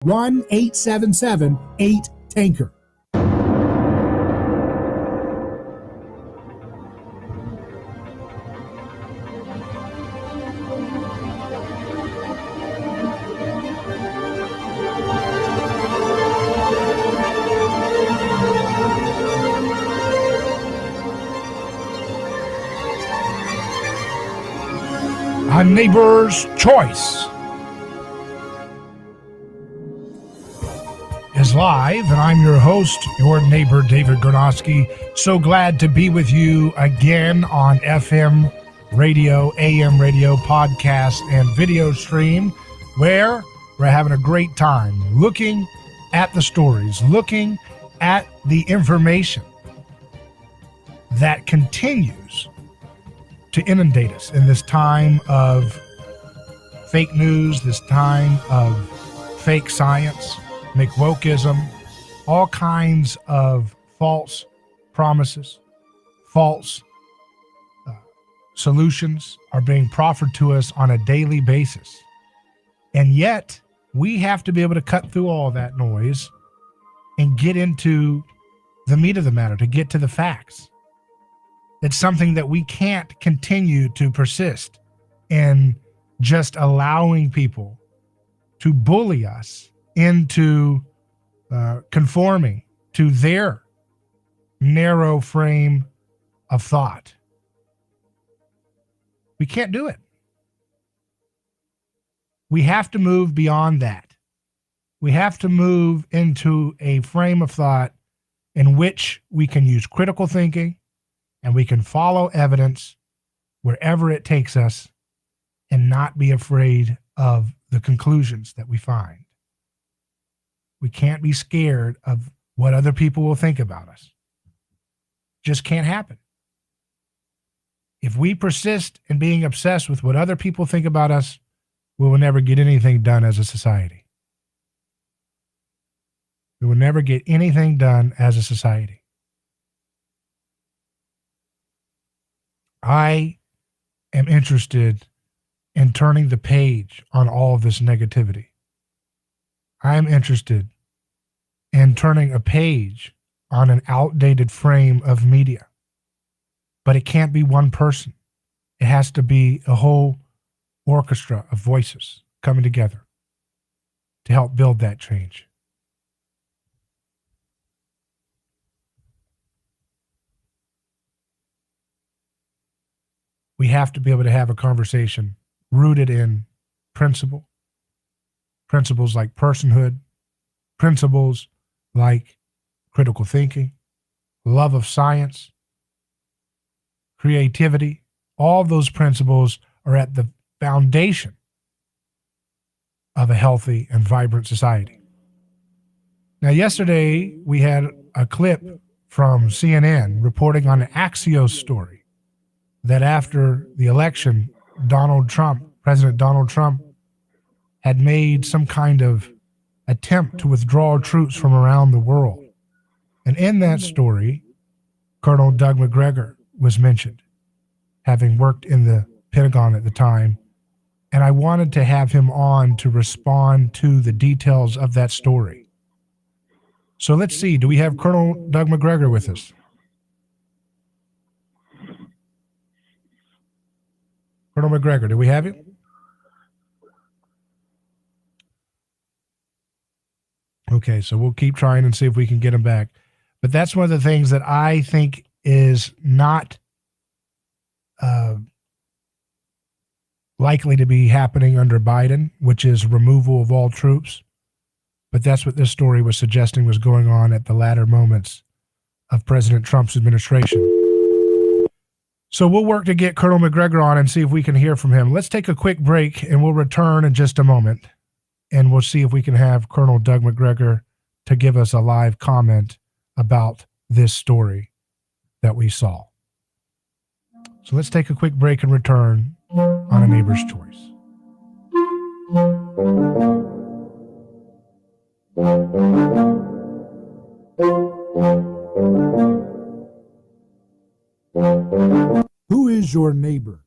1-877-8-TANKER. A Neighbor's Choice is live, and I'm your host, your neighbor, David Grodin. So glad to be with you again on FM radio, AM radio, podcast, and video stream, where we're having a great time looking at the stories, looking at the information that continues to inundate us in this time of fake news, this time of fake science, McWokeism, all kinds of false promises, false solutions are being proffered to us on a daily basis. And yet, we have to be able to cut through all that noise and get into the meat of the matter, to get to the facts. It's something that we can't continue to persist in just allowing people to bully us into conforming to their narrow frame of thought. We can't do it. We have to move beyond that. We have to move into a frame of thought in which we can use critical thinking, and we can follow evidence wherever it takes us and not be afraid of the conclusions that we find. We can't be scared of what other people will think about us. Just can't happen. If we persist in being obsessed with what other people think about us, we will never get anything done as a society. We will never get anything done as a society. I am interested in turning the page on all of this negativity. I am interested in turning a page on an outdated frame of media. But it can't be one person. It has to be a whole orchestra of voices coming together to help build that change. We have to be able to have a conversation rooted in principles like personhood, principles like critical thinking, love of science, creativity. All those principles are at the foundation of a healthy and vibrant society. Now, yesterday we had a clip from CNN reporting on an Axios story that after the election, President Donald Trump had made some kind of attempt to withdraw troops from around the world. And in that story, Colonel Doug Macgregor was mentioned, having worked in the Pentagon at the time. And I wanted to have him on to respond to the details of that story. So let's see, do we have Colonel Doug Macgregor with us? Colonel Macgregor, do we have you? Okay, so we'll keep trying and see if we can get him back. But that's one of the things that I think is not likely to be happening under Biden, which is removal of all troops. But that's what this story was suggesting was going on at the latter moments of President Trump's administration. So we'll work to get Colonel Macgregor on and see if we can hear from him. Let's take a quick break and we'll return in just a moment. And we'll see if we can have Colonel Doug Macgregor to give us a live comment about this story that we saw. So let's take a quick break and return on A Neighbor's Choice. Who is your neighbor?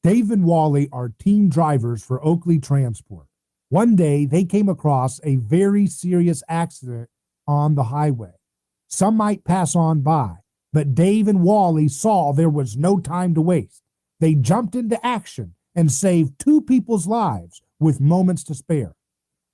Dave and Wally are team drivers for Oakley Transport. One day, they came across a very serious accident on the highway. Some might pass on by, but Dave and Wally saw there was no time to waste. They jumped into action and saved 2 people's lives with moments to spare.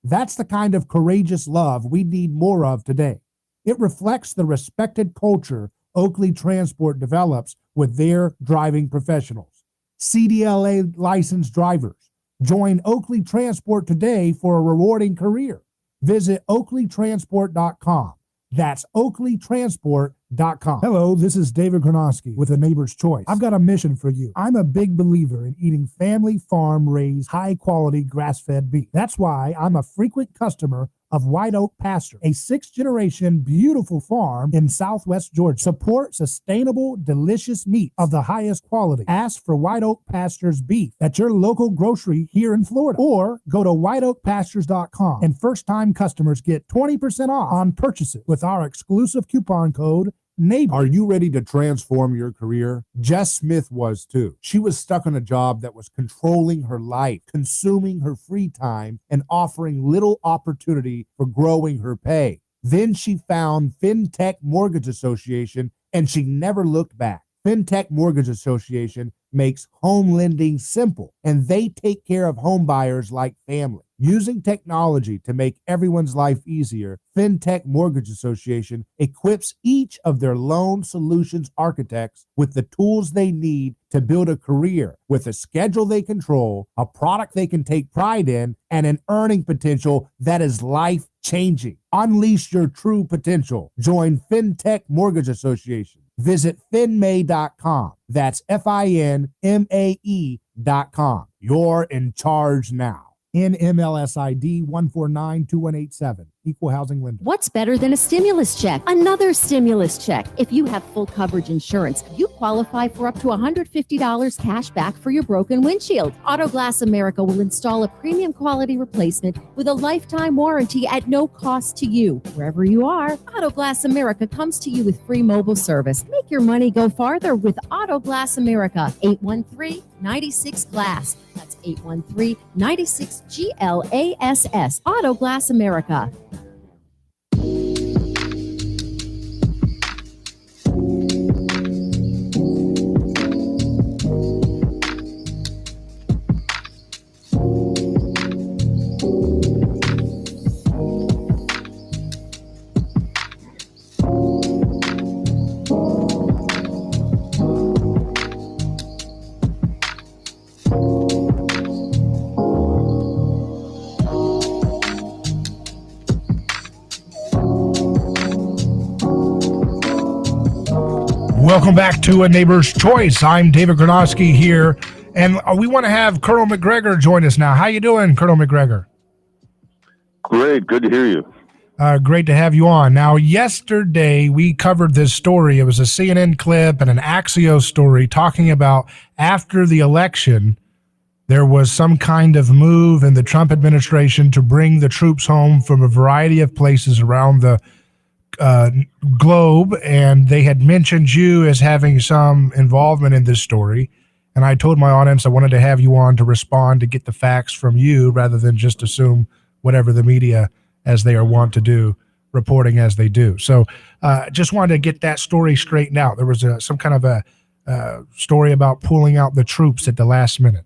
That's the kind of courageous love we need more of today. It reflects the respected culture Oakley Transport develops with their driving professionals. CDLA licensed drivers. Join Oakley Transport today for a rewarding career. Visit oakleytransport.com. That's oakleytransport.com. Hello, this is David Kronosky with A Neighbor's Choice. I've got a mission for you. I'm a big believer in eating family farm-raised, high-quality grass-fed beef. That's why I'm a frequent customer of White Oak Pasture, a 6th-generation beautiful farm in southwest Georgia. Support sustainable, delicious meat of the highest quality. Ask for White Oak Pasture's beef at your local grocery here in Florida, or go to whiteoakpastures.com, and first-time customers get 20% off on purchases with our exclusive coupon code NEIGHBOR. Are you ready to transform your career? Jess Smith was too. She was stuck on a job that was controlling her life, consuming her free time, and offering little opportunity for growing her pay. Then she found FinTech Mortgage Association, and she never looked back. FinTech Mortgage Association makes home lending simple, and they take care of home buyers like family. Using technology to make everyone's life easier, FinTech Mortgage Association equips each of their loan solutions architects with the tools they need to build a career with a schedule they control, a product they can take pride in, and an earning potential that is life-changing. Unleash your true potential. Join FinTech Mortgage Association. Visit finmay.com. That's FINMAE.com. You're in charge now. NMLS ID 1492187. Equal housing lender. What's better than a stimulus check? Another stimulus check. If you have full coverage insurance, you qualify for up to $150 cash back for your broken windshield. Auto Glass America will install a premium quality replacement with a lifetime warranty at no cost to you. Wherever you are, Auto Glass America comes to you with free mobile service. Make your money go farther with Auto Glass America. 813-96-GLASS. That's 813-96-GLASS. Auto Glass America. Welcome back to A Neighbor's Choice. I'm David Kronosky here, and we want to have Colonel Macgregor join us now. How you doing, Colonel Macgregor? Great. Good to hear you. Great to have you on. Now, yesterday we covered this story. It was a CNN clip and an Axios story talking about after the election, there was some kind of move in the Trump administration to bring the troops home from a variety of places around the globe, and they had mentioned you as having some involvement in this story. And I told my audience I wanted to have you on to respond, to get the facts from you rather than just assume whatever the media, as they are wont to do, reporting as they do. So just wanted to get that story straightened out. There was some kind of a story about pulling out the troops at the last minute.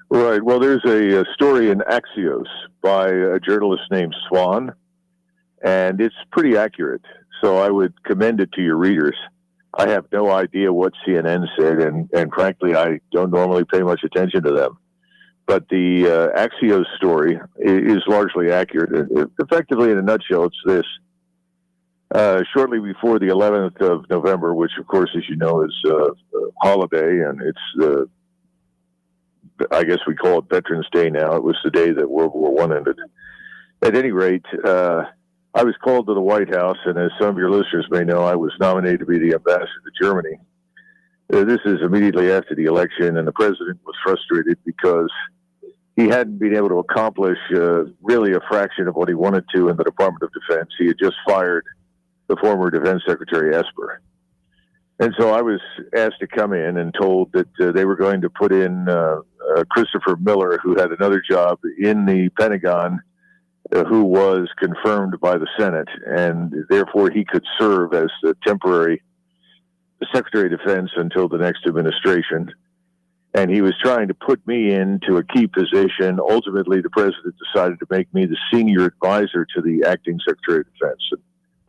Right. Well, there's a story in Axios by a journalist named Swan, and it's pretty accurate. So I would commend it to your readers. I have no idea what CNN said, and frankly, I don't normally pay much attention to them. But the Axios story is largely accurate. Effectively, in a nutshell, it's this. Shortly before the 11th of November, which, of course, as you know, is a holiday, and it's, I guess we call it Veterans Day now. It was the day that World War I ended. At any rate, I was called to the White House, and as some of your listeners may know, I was nominated to be the ambassador to Germany. This is immediately after the election, and the president was frustrated because he hadn't been able to accomplish really a fraction of what he wanted to in the Department of Defense. He had just fired the former Defense Secretary Esper. And so I was asked to come in and told that they were going to put in Christopher Miller, who had another job in the Pentagon, who was confirmed by the Senate, and therefore he could serve as the temporary Secretary of Defense until the next administration. And he was trying to put me into a key position. Ultimately, the president decided to make me the senior advisor to the acting Secretary of Defense. And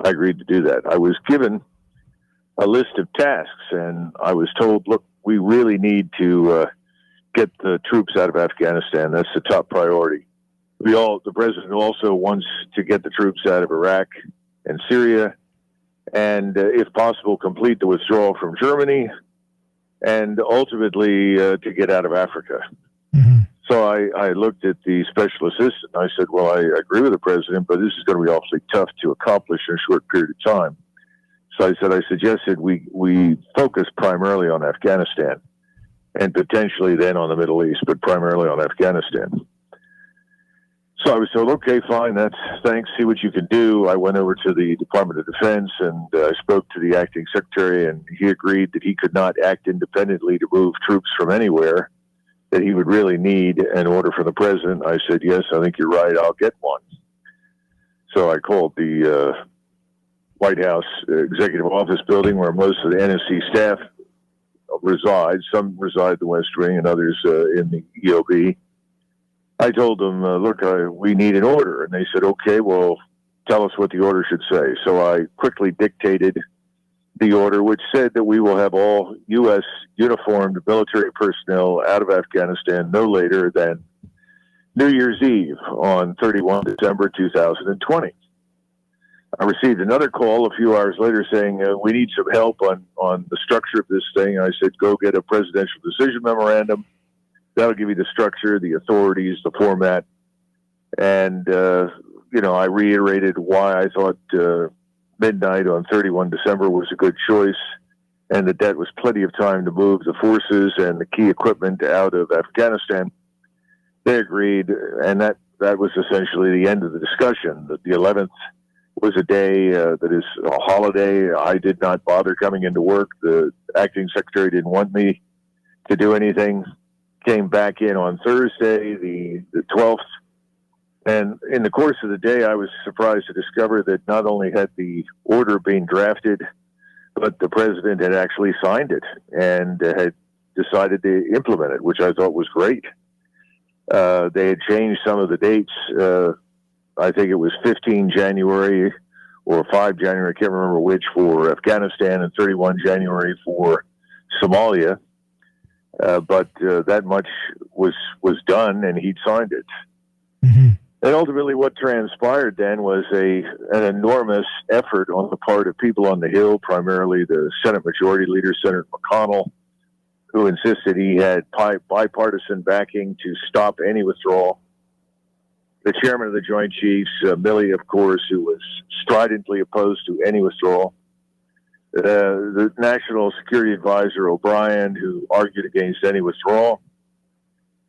I agreed to do that. I was given a list of tasks, and I was told, look, we really need to get the troops out of Afghanistan. That's the top priority. The president also wants to get the troops out of Iraq and Syria, and if possible, complete the withdrawal from Germany, and ultimately to get out of Africa. Mm-hmm. So I looked at the special assistant. I said, well, I agree with the president, but this is going to be awfully tough to accomplish in a short period of time. So I suggested we focus primarily on Afghanistan and potentially then on the Middle East, but primarily on Afghanistan. So I was told, okay, fine, thanks, see what you can do. I went over to the Department of Defense and I spoke to the acting secretary, and he agreed that he could not act independently to move troops from anywhere, that he would really need an order from the president. I said, yes, I think you're right, I'll get one. So I called the White House Executive Office building where most of the NSC staff reside. Some reside in the West Wing and others in the EOB. I told them, look, we need an order. And they said, okay, well, tell us what the order should say. So I quickly dictated the order, which said that we will have all U.S. uniformed military personnel out of Afghanistan no later than New Year's Eve on 31 December 2020. I received another call a few hours later saying, we need some help on the structure of this thing. I said, go get a presidential decision memorandum. That'll give you the structure, the authorities, the format. And, I reiterated why I thought midnight on 31 December was a good choice, and that was plenty of time to move the forces and the key equipment out of Afghanistan. They agreed, and that was essentially the end of the discussion. The 11th was a day that is a holiday. I did not bother coming into work. The acting secretary didn't want me to do anything. Came back in on Thursday, the 12th. And in the course of the day, I was surprised to discover that not only had the order been drafted, but the president had actually signed it and had decided to implement it, which I thought was great. They had changed some of the dates. I think it was 15 January or 5 January, I can't remember which, for Afghanistan, and 31 January for Somalia. But that much was done, and he'd signed it. Mm-hmm. And ultimately what transpired then was an enormous effort on the part of people on the Hill, primarily the Senate Majority Leader, Senator McConnell, who insisted he had bipartisan backing to stop any withdrawal. The chairman of the Joint Chiefs, Milley, of course, who was stridently opposed to any withdrawal. The National Security Advisor, O'Brien, who argued against any withdrawal.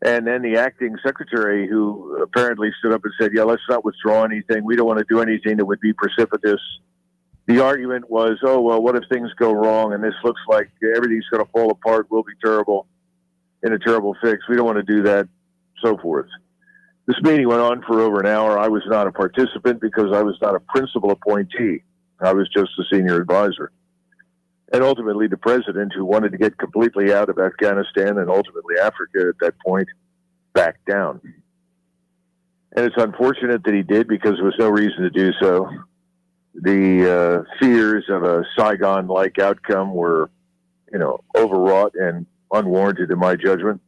And then the acting secretary, who apparently stood up and said, yeah, let's not withdraw anything. We don't want to do anything that would be precipitous. The argument was, oh, well, what if things go wrong and this looks like everything's going to fall apart, we'll be terrible, in a terrible fix. We don't want to do that, so forth. This meeting went on for over an hour. I was not a participant because I was not a principal appointee. I was just a senior advisor. And ultimately, the president, who wanted to get completely out of Afghanistan and ultimately Africa at that point, backed down. And it's unfortunate that he did because there was no reason to do so. The fears of a Saigon-like outcome were, overwrought and unwarranted in my judgment.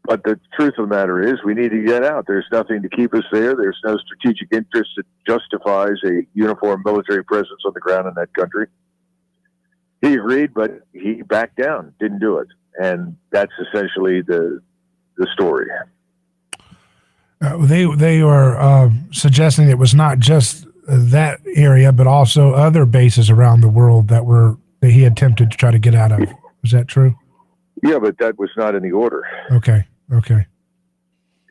But the truth of the matter is we need to get out. There's nothing to keep us there. There's no strategic interest that justifies a uniform military presence on the ground in that country. He agreed, but he backed down, didn't do it. And that's essentially the story. They were suggesting it was not just that area, but also other bases around the world that he attempted to try to get out of. Is that true? Yeah, but that was not in the order. Okay.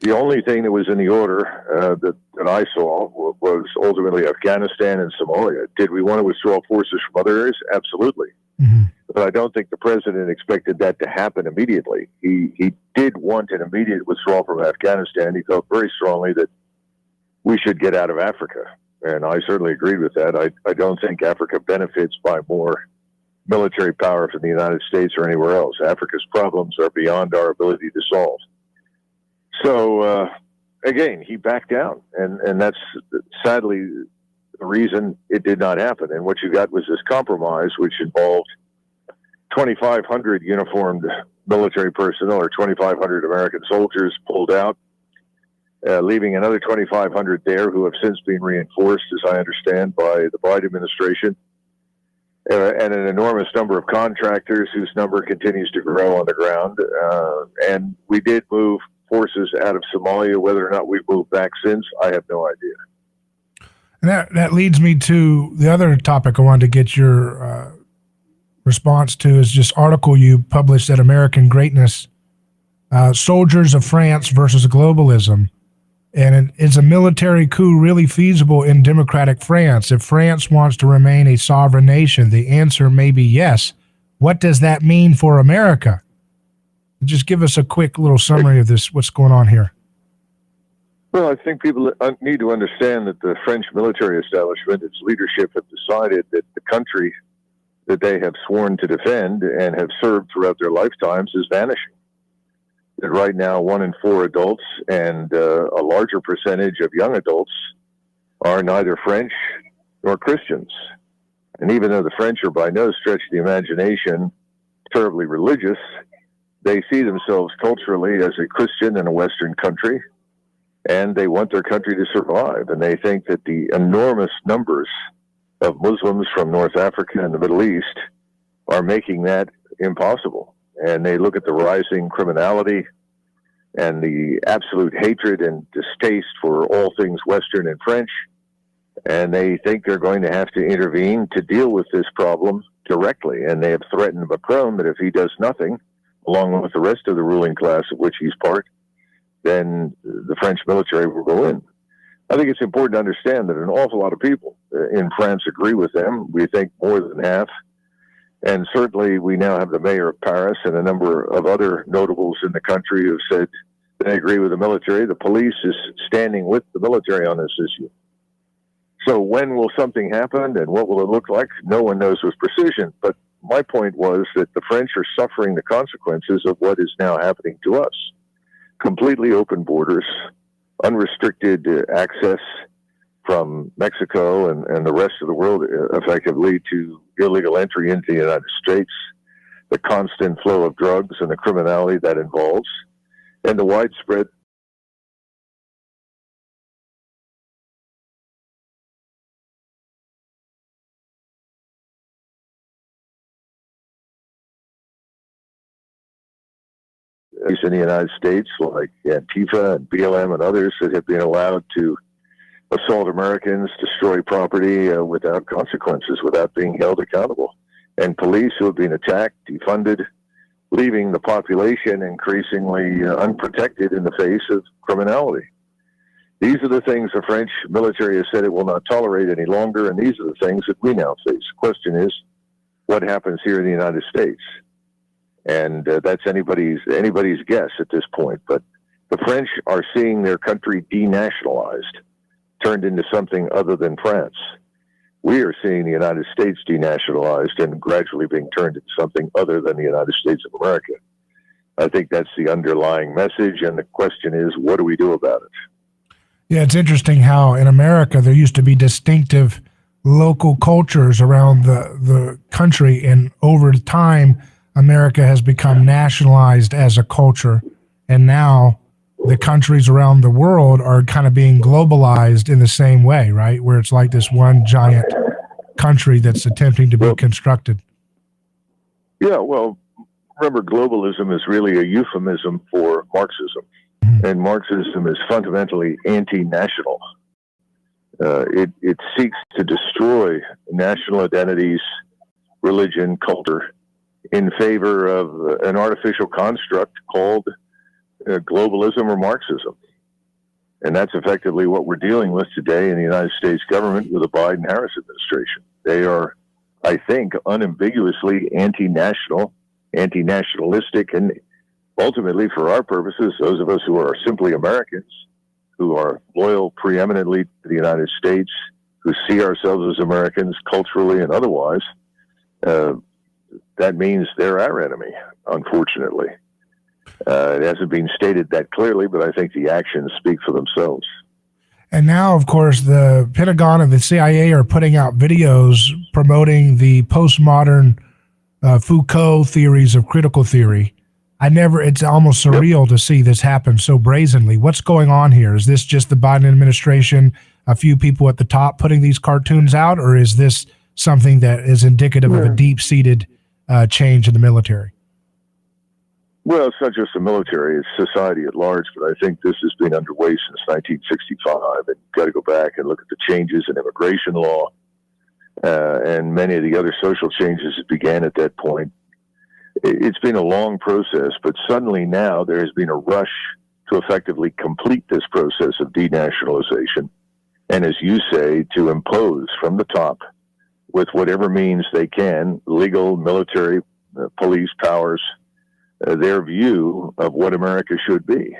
The only thing that was in the order that I saw was ultimately Afghanistan and Somalia. Did we want to withdraw forces from other areas? Absolutely. Mm-hmm. But I don't think the president expected that to happen immediately. He did want an immediate withdrawal from Afghanistan. He felt very strongly that we should get out of Africa. And I certainly agreed with that. I don't think Africa benefits by more military power from the United States or anywhere else. Africa's problems are beyond our ability to solve. So, again, he backed down. And that's sadly the reason it did not happen. And what you got was this compromise, which involved 2,500 uniformed military personnel, or 2,500 American soldiers, pulled out, leaving another 2,500 there who have since been reinforced, as I understand, by the Biden administration, and an enormous number of contractors whose number continues to grow on the ground. And we did move forces out of Somalia. Whether or not we've moved back since, I have no idea. And that leads me to the other topic I wanted to get your response to, is this article you published at American Greatness, Soldiers of France versus Globalism. And is a military coup really feasible in democratic France? If France wants to remain a sovereign nation, the answer may be yes. What does that mean for America? Just give us a quick little summary of this, what's going on here. Well, I think people need to understand that the French military establishment, its leadership, have decided that the country that they have sworn to defend and have served throughout their lifetimes is vanishing. That right now, 1 in 4 adults and a larger percentage of young adults are neither French nor Christians. And even though the French are by no stretch of the imagination terribly religious, they see themselves culturally as a Christian in a Western country, and they want their country to survive. And they think that the enormous numbers of Muslims from North Africa and the Middle East are making that impossible. And they look at the rising criminality and the absolute hatred and distaste for all things Western and French, and they think they're going to have to intervene to deal with this problem directly. And they have threatened Macron that if he does nothing, along with the rest of the ruling class of which he's part, then the French military will go in. I think it's important to understand that an awful lot of people in France agree with them. We think more than half. And certainly we now have the mayor of Paris and a number of other notables in the country who have said they agree with the military. The police is standing with the military on this issue. So when will something happen and what will it look like? No one knows with precision. But my point was that the French are suffering the consequences of what is now happening to us. Completely open borders, unrestricted access from Mexico and the rest of the world effectively to illegal entry into the United States, the constant flow of drugs and the criminality that involves, and the widespread in the United States, like Antifa and BLM and others that have been allowed to assault Americans, destroy property without consequences, without being held accountable. And police who have been attacked, defunded, leaving the population increasingly unprotected in the face of criminality. These are the things the French military has said it will not tolerate any longer, and these are the things that we now face. The question is, what happens here in the United States? And that's anybody's guess at this point. But the French are seeing their country denationalized, turned into something other than France. We are seeing the United States denationalized and gradually being turned into something other than the United States of America. I think that's the underlying message, and the question is, what do we do about it? Yeah, it's interesting how in America there used to be distinctive local cultures around the country, and over time America has become nationalized as a culture, and now the countries around the world are kind of being globalized in the same way, right? Where it's like this one giant country that's attempting to be constructed. Yeah, well, remember, globalism is really a euphemism for Marxism, and Marxism is fundamentally anti-national. It seeks to destroy national identities, religion, culture, in favor of an artificial construct called globalism or Marxism. And that's effectively what we're dealing with today in the United States government with the Biden-Harris administration. They are I think, unambiguously anti-national, anti-nationalistic, and ultimately, for our purposes, those of us who are simply Americans, who are loyal preeminently to the United States, who see ourselves as Americans culturally and otherwise, that means they're our enemy, unfortunately. It hasn't been stated that clearly, but I think the actions speak for themselves. And now, of course, the Pentagon and the CIA are putting out videos promoting the postmodern Foucault theories of critical theory. It's almost surreal to see this happen so brazenly. What's going on here? Is this just the Biden administration, a few people at the top putting these cartoons out, or is this something that is indicative of a deep-seated change in the military? Well, it's not just the military, it's society at large, but I think this has been underway since 1965, and you've got to go back and look at the changes in immigration law and many of the other social changes that began at that point. It's been a long process, but suddenly now there has been a rush to effectively complete this process of denationalization, and as you say, to impose from the top, with whatever means they can, legal, military, police powers, their view of what America should be.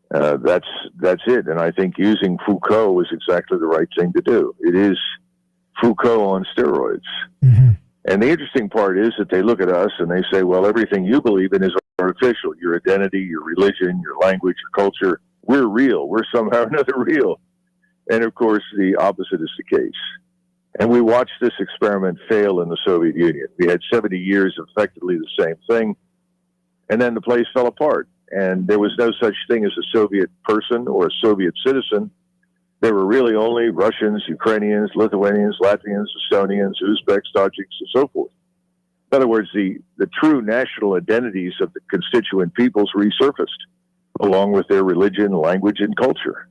That's it. And I think using Foucault is exactly the right thing to do. It is Foucault on steroids. Mm-hmm. And the interesting part is that they look at us and they say, well, everything you believe in is artificial. Your identity, your religion, your language, your culture, we're real. We're somehow or another real. And of course, the opposite is the case. And we watched this experiment fail in the Soviet Union. We had 70 years of effectively the same thing. And then the place fell apart. And there was no such thing as a Soviet person or a Soviet citizen. There were really only Russians, Ukrainians, Lithuanians, Latvians, Estonians, Uzbeks, Tajiks, and so forth. In other words, the true national identities of the constituent peoples resurfaced, along with their religion, language, and culture.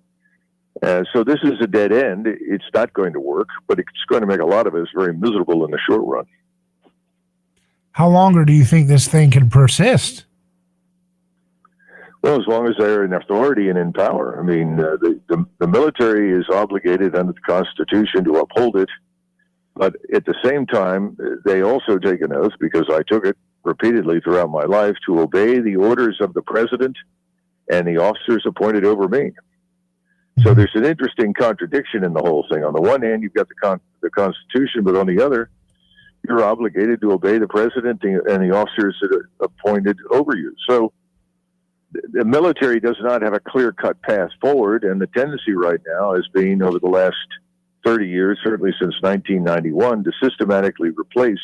So this is a dead end. It's not going to work, but it's going to make a lot of us very miserable in the short run. How longer do you think this thing can persist? Well, as long as they're in authority and in power. I mean, the military is obligated under the Constitution to uphold it, but at the same time, they also take an oath, because I took it repeatedly throughout my life, to obey the orders of the president and the officers appointed over me. So there's an interesting contradiction in the whole thing. On the one hand, you've got the Constitution, but on the other, you're obligated to obey the president and the officers that are appointed over you. So the military does not have a clear-cut path forward, and the tendency right now has been, over the last 30 years, certainly since 1991, to systematically replace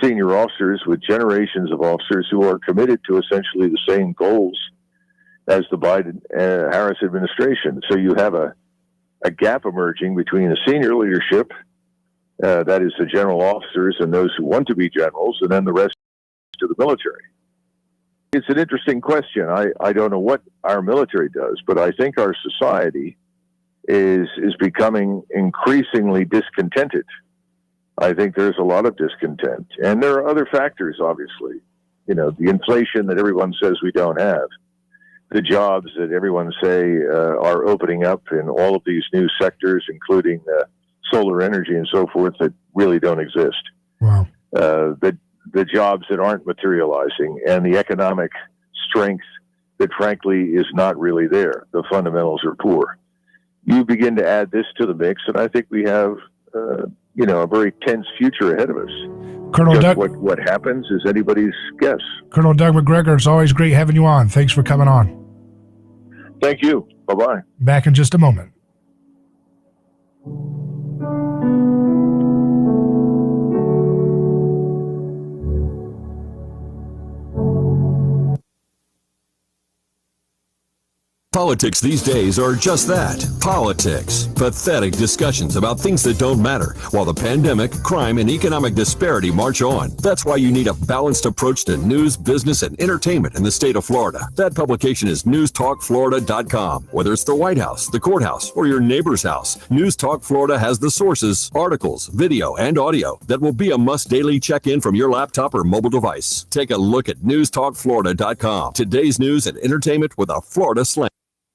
senior officers with generations of officers who are committed to essentially the same goals as the Biden-Harris administration. So you have a gap emerging between the senior leadership, that is the general officers and those who want to be generals, and then the rest of the military. It's an interesting question. I don't know what our military does, but I think our society is becoming increasingly discontented. I think there's a lot of discontent. And there are other factors, obviously. You know, the inflation that everyone says we don't have, the jobs that everyone say are opening up in all of these new sectors, including solar energy and so forth, that really don't exist. Wow. The jobs that aren't materializing, and the economic strength that frankly is not really there. The fundamentals are poor. You begin to add this to the mix, and I think we have, a very tense future ahead of us. Colonel Doug, what happens is anybody's guess. Colonel Doug Macgregor, it's always great having you on. Thanks for coming on. Thank you. Bye-bye. Back in just a moment. Politics these days are just that, politics. Pathetic discussions about things that don't matter, while the pandemic, crime, and economic disparity march on. That's why you need a balanced approach to news, business, and entertainment in the state of Florida. That publication is newstalkflorida.com. Whether it's the White House, the courthouse, or your neighbor's house, News Talk Florida has the sources, articles, video, and audio that will be a must daily check-in from your laptop or mobile device. Take a look at newstalkflorida.com. Today's news and entertainment with a Florida slant.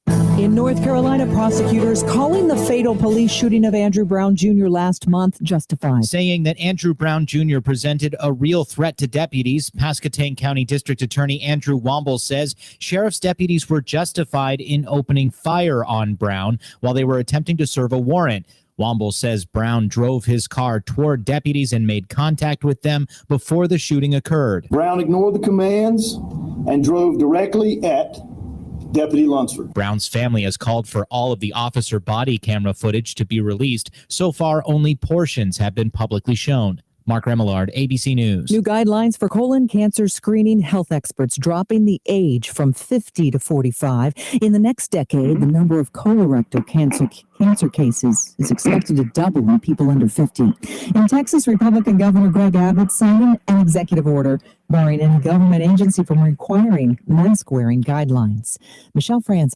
In North Carolina, prosecutors calling the fatal police shooting of Andrew Brown Jr. last month justified. Saying that Andrew Brown Jr. presented a real threat to deputies, Pasquotank County District Attorney Andrew Womble says sheriff's deputies were justified in opening fire on Brown while they were attempting to serve a warrant. Womble says Brown drove his car toward deputies and made contact with them before the shooting occurred. Brown ignored the commands and drove directly at Deputy Lunsford. Brown's family has called for all of the officer body camera footage to be released. So far, only portions have been publicly shown. Mark Remillard, ABC News. New guidelines for colon cancer screening, health experts dropping the age from 50 to 45. In the next decade, the number of colorectal cancer cases is expected to double in people under 50. In Texas, Republican Governor Greg Abbott signing an executive order barring any government agency from requiring mask-wearing guidelines. Michelle Franz.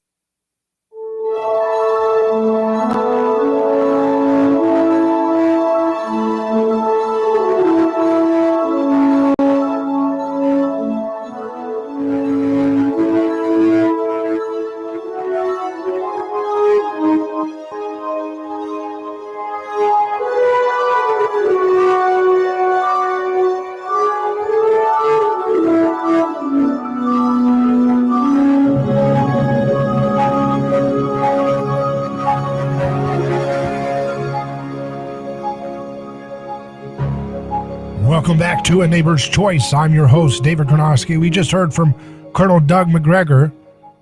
Welcome back to A Neighbor's Choice. I'm your host, David Karnowski. We just heard from Colonel Doug Macgregor,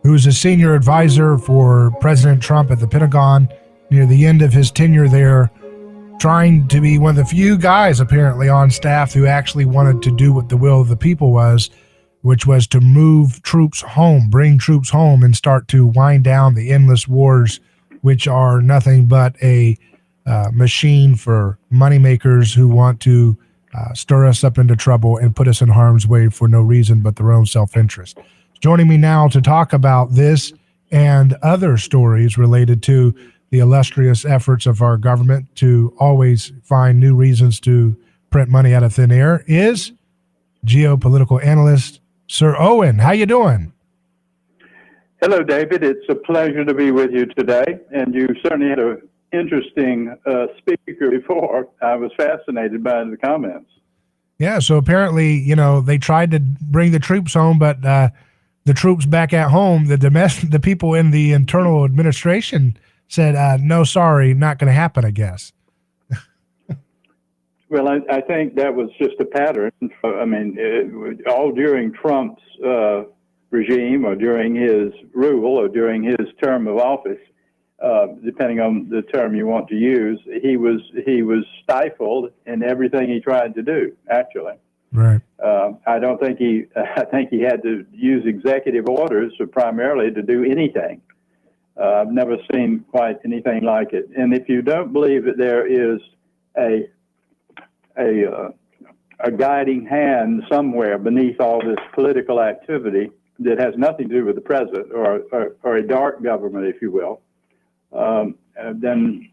who's a senior advisor for President Trump at the Pentagon near the end of his tenure there, trying to be one of the few guys apparently on staff who actually wanted to do what the will of the people was, which was to move troops home, bring troops home, and start to wind down the endless wars, which are nothing but a machine for moneymakers who want to stir us up into trouble and put us in harm's way for no reason but their own self-interest. Joining me now to talk about this and other stories related to the illustrious efforts of our government to always find new reasons to print money out of thin air is geopolitical analyst Sir Owen. How you doing? Hello, David. It's a pleasure to be with you today, and you certainly had an interesting speaker before. I was fascinated by the comments. Yeah, so apparently, they tried to bring the troops home, but the troops back at home, the people in the internal administration said, no, sorry, not going to happen, I guess. Well, I think that was just a pattern. I mean, all during Trump's regime or during his rule or during his term of office, depending on the term you want to use, he was stifled in everything he tried to do, actually. Right. I think he had to use executive orders primarily to do anything. I've never seen quite anything like it. And if you don't believe that there is a guiding hand somewhere beneath all this political activity that has nothing to do with the president or a dark government, if you will, then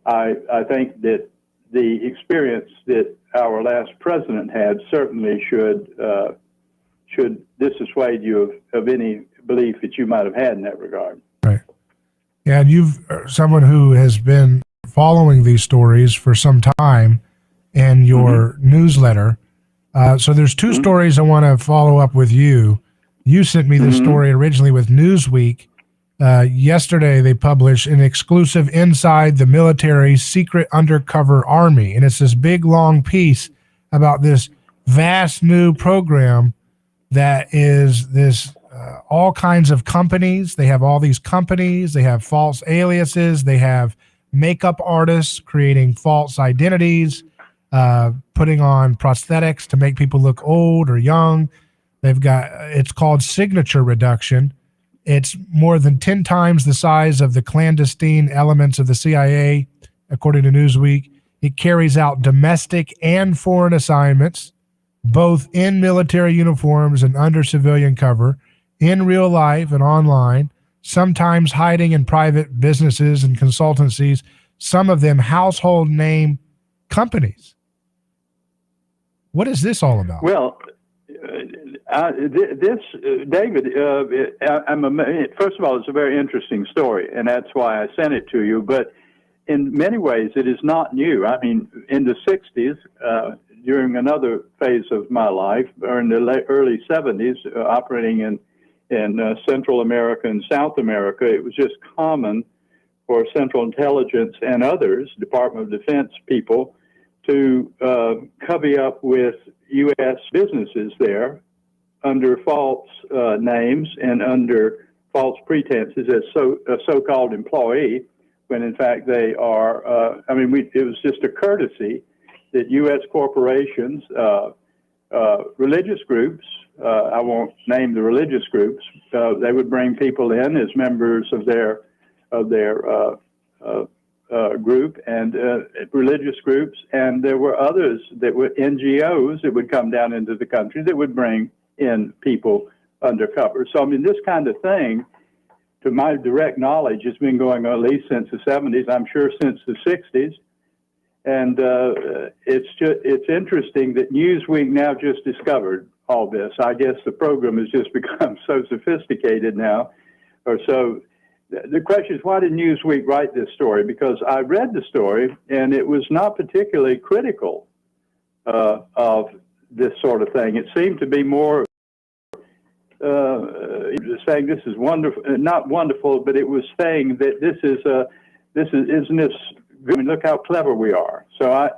I think that the experience that our last president had certainly should dissuade you of any belief that you might have had in that regard. Right. Yeah, and you've someone who has been following these stories for some time in your newsletter. So there's two stories I want to follow up with you. You sent me this story originally with Newsweek. Yesterday, they published an exclusive Inside the Military Secret Undercover Army. And it's this big, long piece about this vast new program that is this all kinds of companies. They have all these companies. They have false aliases. They have makeup artists creating false identities, putting on prosthetics to make people look old or young. It's called signature reduction. It's more than 10 times the size of the clandestine elements of the CIA, according to Newsweek. It carries out domestic and foreign assignments, both in military uniforms and under civilian cover, in real life and online, sometimes hiding in private businesses and consultancies, some of them household name companies. What is this all about? Well, David, first of all, it's a very interesting story, and that's why I sent it to you. But in many ways, it is not new. I mean, in the 60s, during another phase of my life, or in the early 70s, operating in Central America and South America, it was just common for Central Intelligence and others, Department of Defense people, to covey up with U.S. businesses there under false names and under false pretenses as a so-called employee, when in fact they are, it was just a courtesy that U.S. corporations, religious groups, I won't name the religious groups, they would bring people in as members of their group and religious groups, and there were others that were NGOs that would come down into the country that would bring in people undercover. So, I mean, this kind of thing, to my direct knowledge, has been going on at least since the 70s, I'm sure since the 60s. And it's interesting that Newsweek now just discovered all this. I guess the program has just become so sophisticated now, or so. The question is, why did Newsweek write this story? Because I read the story, and it was not particularly critical of this sort of thing. It seemed to be more saying this is wonderful, not wonderful, but it was saying that isn't this good? I mean, look how clever we are. So,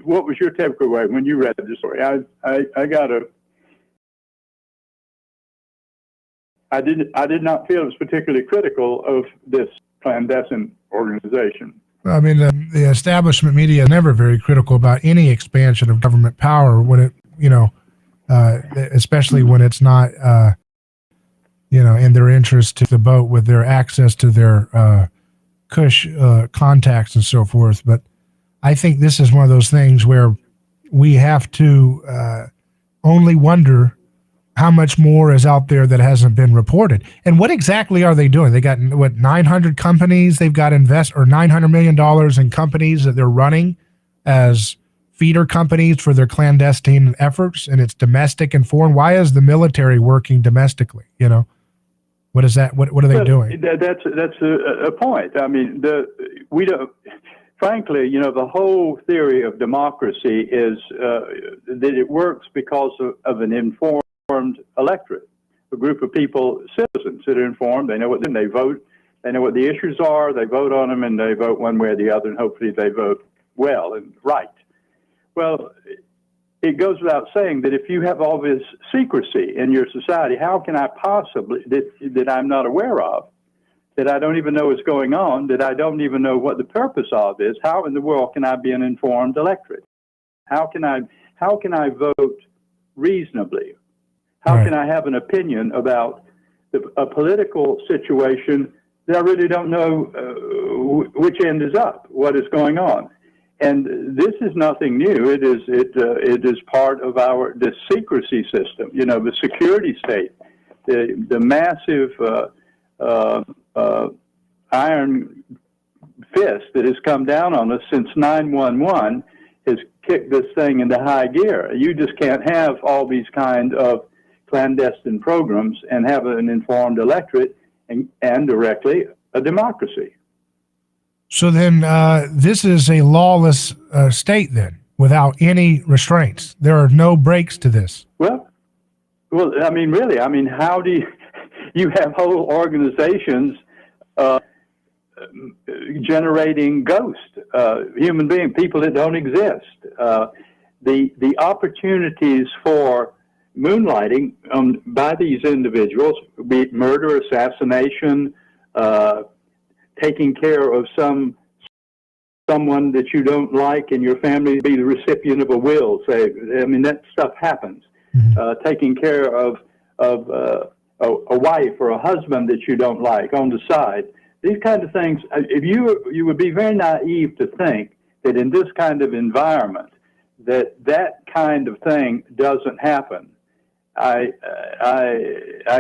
what was your takeaway when you read the story? I did not feel it was particularly critical of this clandestine organization. I mean, the establishment media is never very critical about any expansion of government power when it, especially when it's not, in their interest to the boat with their access to their cush contacts and so forth. But I think this is one of those things where we have to only wonder how much more is out there that hasn't been reported. And what exactly are they doing? They got, 900 companies they've got or $900 million in companies that they're running as feeder companies for their clandestine efforts, and it's domestic and foreign. Why is the military working domestically? What is that? What are they doing? That's a point. I mean, we don't. Frankly, the whole theory of democracy is that it works because of an informed electorate, a group of people, citizens that are informed. They know what they vote. They know what the issues are. They vote on them, and they vote one way or the other, and hopefully they vote well and right. Well, it goes without saying that if you have all this secrecy in your society, how can I possibly, that I'm not aware of, that I don't even know is going on, that I don't even know what the purpose of is, how in the world can I be an informed electorate? How can I vote reasonably? How can I have an opinion about a political situation that I really don't know which end is up, what is going on? And this is nothing new. It is part of the secrecy system, the security state, the massive iron fist that has come down on us since 9/11 has kicked this thing into high gear. You just can't have all these kind of clandestine programs and have an informed electorate and directly a democracy. So then this is a lawless state then, without any restraints. There are no breaks to this. Well, I mean, really, how do you have whole organizations generating ghosts, human beings, people that don't exist. The opportunities for moonlighting by these individuals, be it murder, assassination, taking care of someone that you don't like in your family, be the recipient of a will, say, that stuff happens. Mm-hmm. Taking care of a wife or a husband that you don't like on the side. These kind of things, if you would be very naive to think that in this kind of environment that kind of thing doesn't happen. I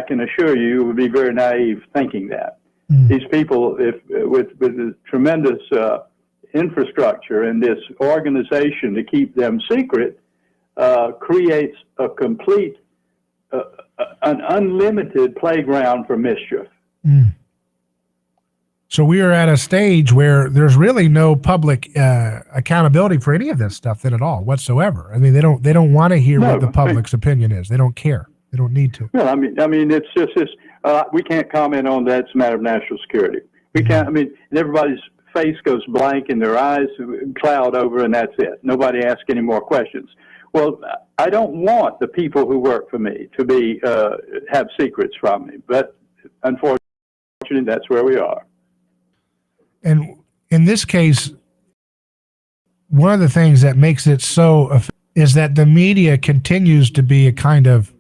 can assure you would be very naive thinking that. These people, with the tremendous infrastructure and this organization to keep them secret, creates a complete, an unlimited playground for mischief. Mm. So we are at a stage where there's really no public accountability for any of this stuff then at all whatsoever. I mean, they don't want to hear what the public's opinion is. They don't care. They don't need to. Well, I mean, it's just this. We can't comment on that. It's a matter of national security. We can't. I mean, and everybody's face goes blank and their eyes cloud over, and that's it. Nobody asks any more questions. Well, I don't want the people who work for me to be have secrets from me, but unfortunately, that's where we are. And in this case, one of the things that makes it so is that the media continues to be a kind of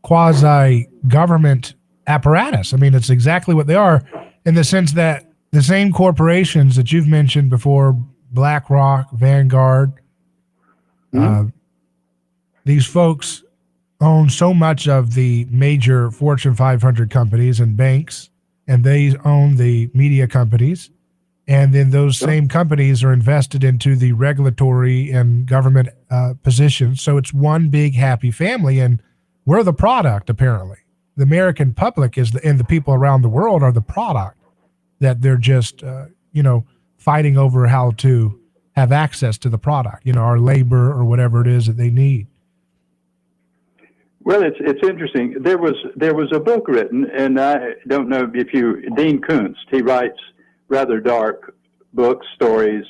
quasi-government apparatus. I mean, it's exactly what they are in the sense that the same corporations that you've mentioned before, BlackRock, Vanguard, these folks own so much of the major Fortune 500 companies and banks, and they own the media companies. And then those same companies are invested into the regulatory and government positions. So it's one big happy family, and we're the product, apparently. The American public and the people around the world are the product that they're just, fighting over how to have access to the product, our labor or whatever it is that they need. Well, it's interesting. There was a book written, and I don't know if Dean Koontz, he writes rather dark books, stories,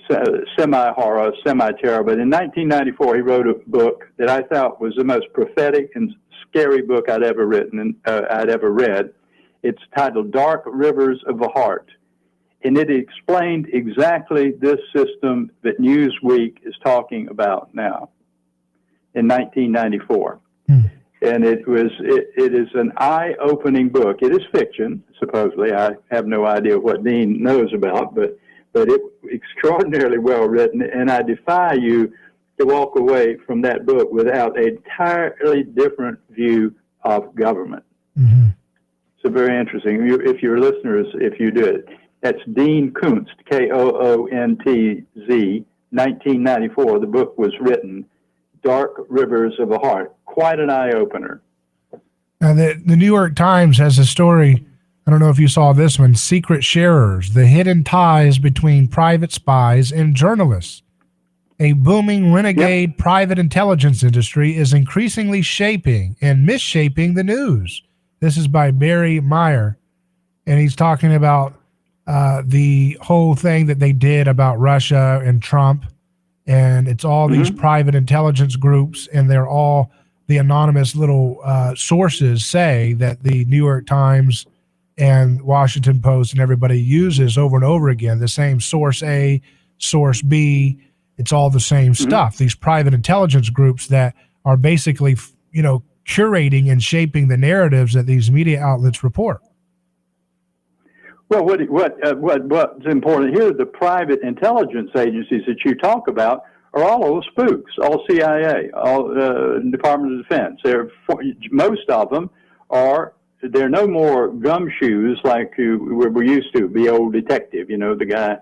semi-horror, semi-terror. But in 1994, he wrote a book that I thought was the most prophetic and scary book I'd ever written, I'd ever read. It's titled Dark Rivers of the Heart. And it explained exactly this system that Newsweek is talking about now in 1994. And it is an eye-opening book. It is fiction, supposedly. I have no idea what Dean knows about, but it's extraordinarily well written, and I defy you to walk away from that book without an entirely different view of government. Mm-hmm. So very interesting. If your listeners, if you do it, that's Dean Koontz, Koontz, 1994. The book was written, Dark Rivers of the Heart. Quite an eye-opener. Now, the New York Times has a story, I don't know if you saw this one, Secret Sharers, the hidden ties between private spies and journalists. A booming renegade private intelligence industry is increasingly shaping and misshaping the news. This is by Barry Meyer, and he's talking about the whole thing that they did about Russia and Trump, and it's all these private intelligence groups, and they're all the anonymous little sources say that the New York Times and Washington Post and everybody uses over and over again, the same source A, source B. It's all the same stuff. These private intelligence groups that are basically, curating and shaping the narratives that these media outlets report. Well, what's important here, the private intelligence agencies that you talk about are all those spooks, all CIA, all Department of Defense. Most of them they're no more gumshoes like we're used to, the old detective, the guy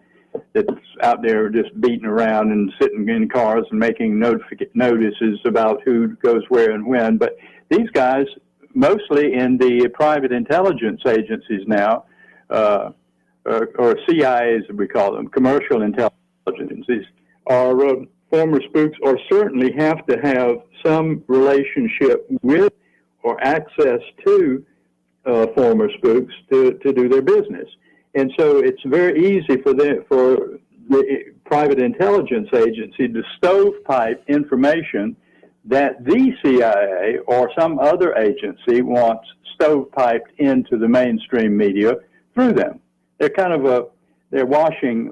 that's out there just beating around and sitting in cars and making notices about who goes where and when. But these guys, mostly in the private intelligence agencies now, or CIAs, as we call them, commercial intelligence agencies, are former spooks, or certainly have to have some relationship with or access to former spooks to do their business. And so it's very easy for the private intelligence agency to stovepipe information that the CIA or some other agency wants stovepiped into the mainstream media through them. They're kind of a washing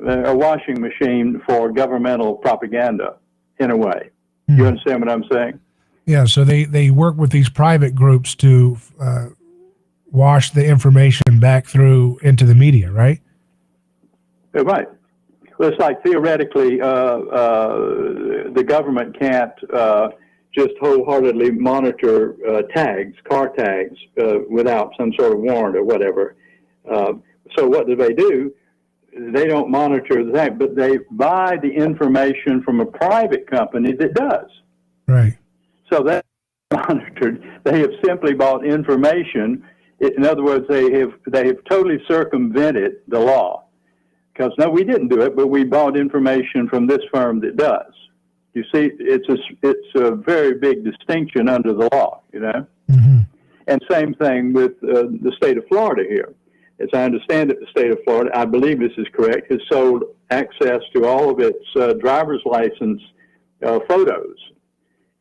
machine for governmental propaganda, in a way. You understand what I'm saying? Yeah, so they work with these private groups to wash the information back through into the media, right? Right. Well, it's like theoretically the government can't just wholeheartedly monitor car tags, without some sort of warrant or whatever. So what do? they don't monitor that, but they buy the information from a private company that does. Right. So that's monitored. They have simply bought information. In other words, they have totally circumvented the law. Because no, we didn't do it, but we bought information from this firm that does. You see, it's a very big distinction under the law, you know. Mm-hmm. And same thing with the state of Florida here. As I understand it, the state of Florida, I believe this is correct, has sold access to all of its driver's license photos.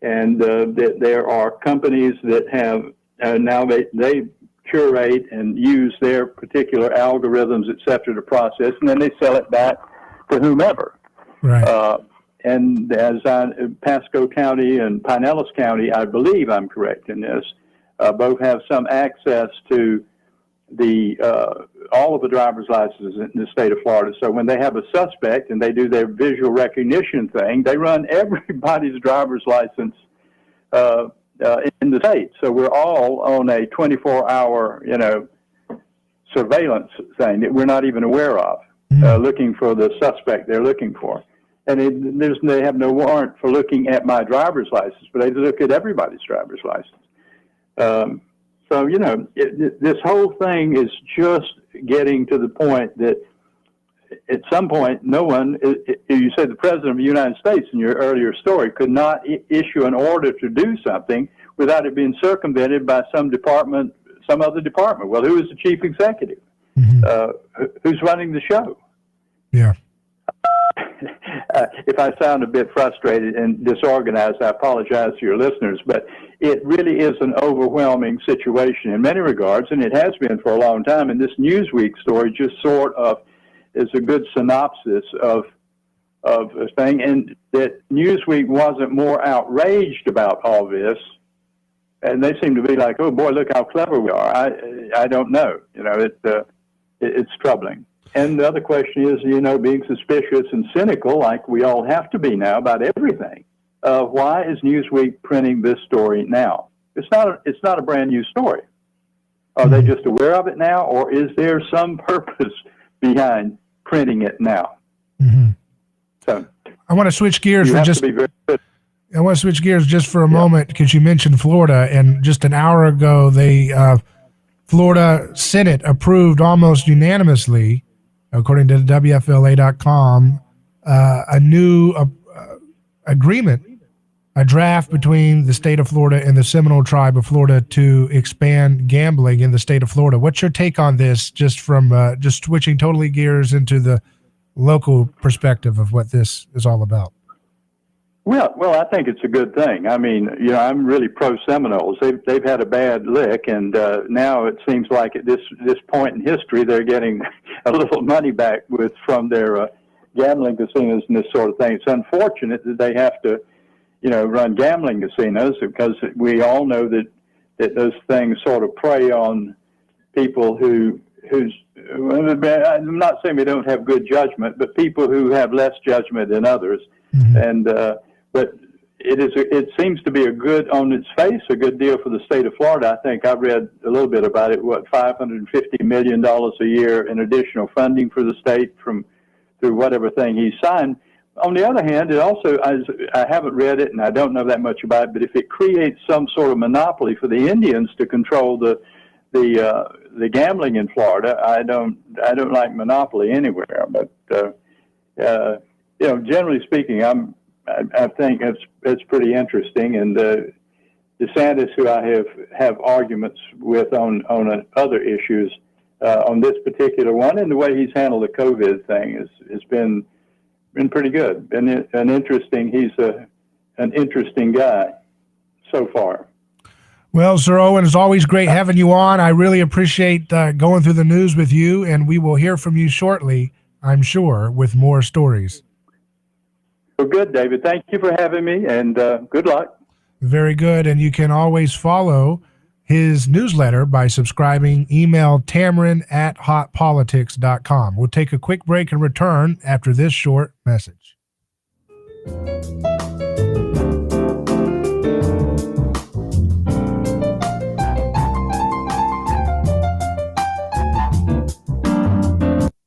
And there are companies that have now they curate and use their particular algorithms, et cetera, to process, and then they sell it back to whomever. Right. And as Pasco County and Pinellas County, I believe I'm correct in this, both have some access to the all of the driver's licenses in the state of Florida. So when they have a suspect and they do their visual recognition thing, they run everybody's driver's license in the state. So we're all on a 24-hour, surveillance thing that we're not even aware of, looking for the suspect they're looking for. And they have no warrant for looking at my driver's license, but they look at everybody's driver's license. So, this whole thing is just getting to the point that at some point, no one, you said the President of the United States in your earlier story, could not issue an order to do something without it being circumvented by some department, some other department. Well, who is the chief executive? Mm-hmm. Who's running the show? Yeah. If I sound a bit frustrated and disorganized, I apologize to your listeners, but it really is an overwhelming situation in many regards, and it has been for a long time. And this Newsweek story just sort of is a good synopsis of a thing, and that Newsweek wasn't more outraged about all this, and they seem to be like, oh boy, look how clever we are. I don't know. It's troubling. And the other question is, being suspicious and cynical, like we all have to be now about everything. Why is Newsweek printing this story now? It's not a brand new story. Are they just aware of it now, or is there some purpose behind printing it now? Mm-hmm. So I want to switch gears for just. I want to switch gears just for a moment because you mentioned Florida, and just an hour ago, Florida Senate approved almost unanimously, according to WFLA.com, a new agreement, a draft between the state of Florida and the Seminole Tribe of Florida to expand gambling in the state of Florida. What's your take on this, just from just switching totally gears into the local perspective of what this is all about? Well, I think it's a good thing. I mean, I'm really pro-Seminoles. They've had a bad lick, and now it seems like at this point in history, they're getting a little money back from their gambling casinos and this sort of thing. It's unfortunate that they have to, run gambling casinos, because we all know that those things sort of prey on people who's. I'm not saying we don't have good judgment, but people who have less judgment than others, and. But it seems to be on its face, a good deal for the state of Florida. I think I read a little bit about it, $550 million a year in additional funding for the state through whatever thing he signed. On the other hand, it also, I haven't read it and I don't know that much about it, but if it creates some sort of monopoly for the Indians to control the gambling in Florida, I don't like monopoly anywhere. But generally speaking, I think it's pretty interesting, and DeSantis, who I have arguments with on other issues, on this particular one, and the way he's handled the COVID thing has been pretty good. He's an interesting guy so far. Well, Sir Owen, it's always great having you on. I really appreciate going through the news with you, and we will hear from you shortly, I'm sure, with more stories. Well, good, David. Thank you for having me, and good luck. Very good. And you can always follow his newsletter by subscribing. Email Tamron@hotpolitics.com. We'll take a quick break and return after this short message.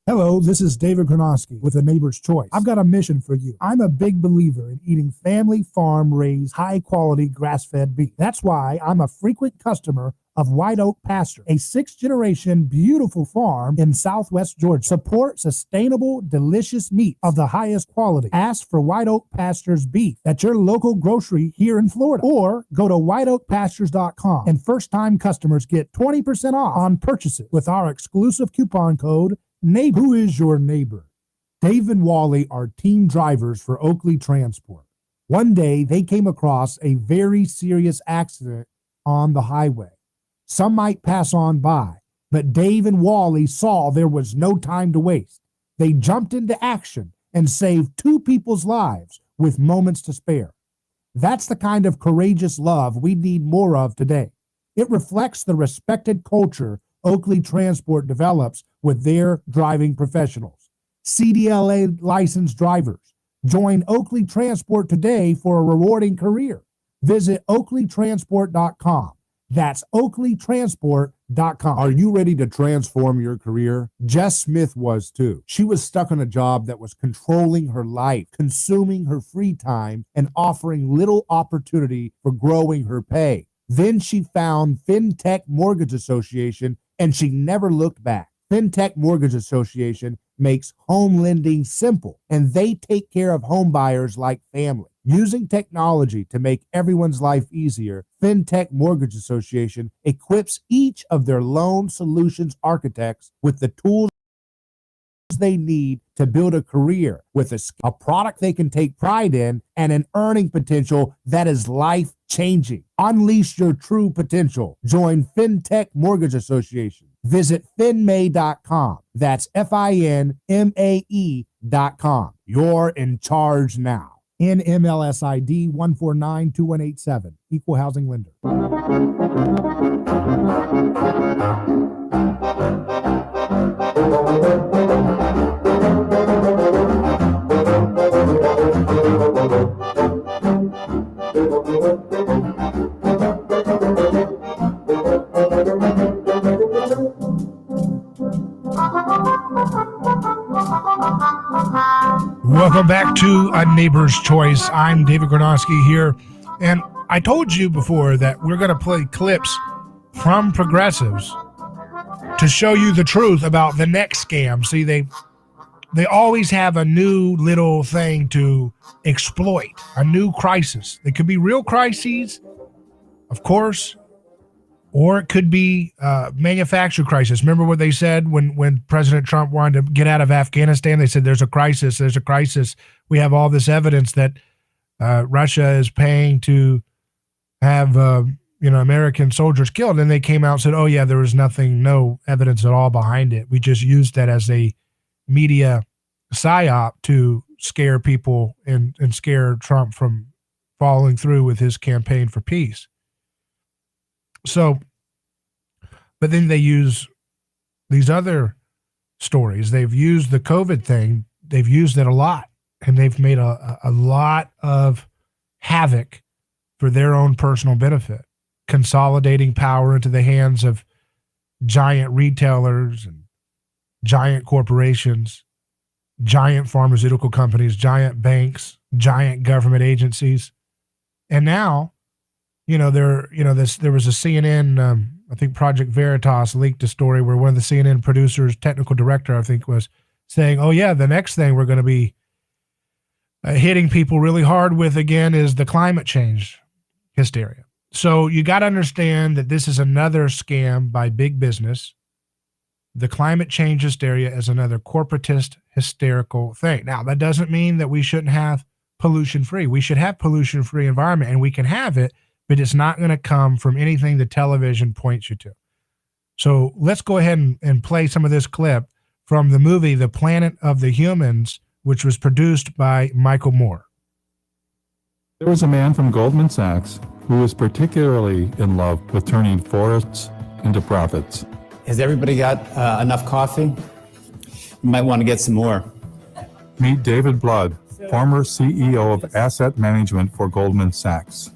Hello, Hello, this is David Gronowski with A Neighbor's Choice. I've got a mission for you. I'm a big believer in eating family farm-raised, high-quality, grass-fed beef. That's why I'm a frequent customer of White Oak Pasture, a sixth-generation beautiful farm in southwest Georgia. Support sustainable, delicious meat of the highest quality. Ask for White Oak Pasture's beef at your local grocery here in Florida, or go to whiteoakpastures.com, and first-time customers get 20% off on purchases with our exclusive coupon code NEIGHBOR. Who is your neighbor? Dave and Wally are team drivers for Oakley Transport. One day, they came across a very serious accident on the highway. Some might pass on by, but Dave and Wally saw there was no time to waste. They jumped into action and saved two people's lives with moments to spare. That's the kind of courageous love we need more of today. It reflects the respected culture Oakley Transport develops with their driving professionals. CDLA licensed drivers. Join Oakley Transport today for a rewarding career. Visit oakleytransport.com. That's oakleytransport.com. Are you ready to transform your career? Jess Smith was too. She was stuck on a job that was controlling her life, consuming her free time, and offering little opportunity for growing her pay. Then she found FinTech Mortgage Association, and she never looked back. FinTech Mortgage Association makes home lending simple, and they take care of home buyers like family. Using technology to make everyone's life easier, FinTech Mortgage Association equips each of their loan solutions architects with the tools they need to build a career with a product they can take pride in and an earning potential that is life-changing. Unleash your true potential. Join FinTech Mortgage Association. Visit finmay.com. That's FINMAE.com. You're in charge now. NMLS ID 1492187. Equal housing lender. Welcome back to A Neighbor's Choice. I'm David Gronowski here, and I told you before that we're going to play clips from progressives to show you the truth about the next scam. See, they always have a new little thing to exploit, a new crisis. They could be real crises, of course, or it could be manufactured crisis. Remember what they said when President Trump wanted to get out of Afghanistan? They said, there's a crisis. We have all this evidence that Russia is paying to have American soldiers killed. And they came out and said, oh, yeah, there was no evidence at all behind it. We just used that as a media psyop to scare people and scare Trump from following through with his campaign for peace. So, but then they use these other stories. They've used the COVID thing. They've used it a lot, and they've made a lot of havoc for their own personal benefit, consolidating power into the hands of giant retailers and giant corporations, giant pharmaceutical companies, giant banks, giant government agencies. And now, there was a CNN, I think Project Veritas leaked a story where one of the CNN producers, technical director, I think, was saying, oh yeah, the next thing we're going to be hitting people really hard with again is the climate change hysteria. So you got to understand that this is another scam by big business. The climate change hysteria is another corporatist hysterical thing. Now, that doesn't mean that we shouldn't have pollution-free. We should have pollution-free environment, and we can have it, but it's not going to come from anything the television points you to. So let's go ahead and play some of this clip from the movie The Planet of the Humans, which was produced by Michael Moore. There was a man from Goldman Sachs who was particularly in love with turning forests into profits. Has everybody got enough coffee? You might want to get some more. Meet David Blood, former CEO of asset management for Goldman Sachs.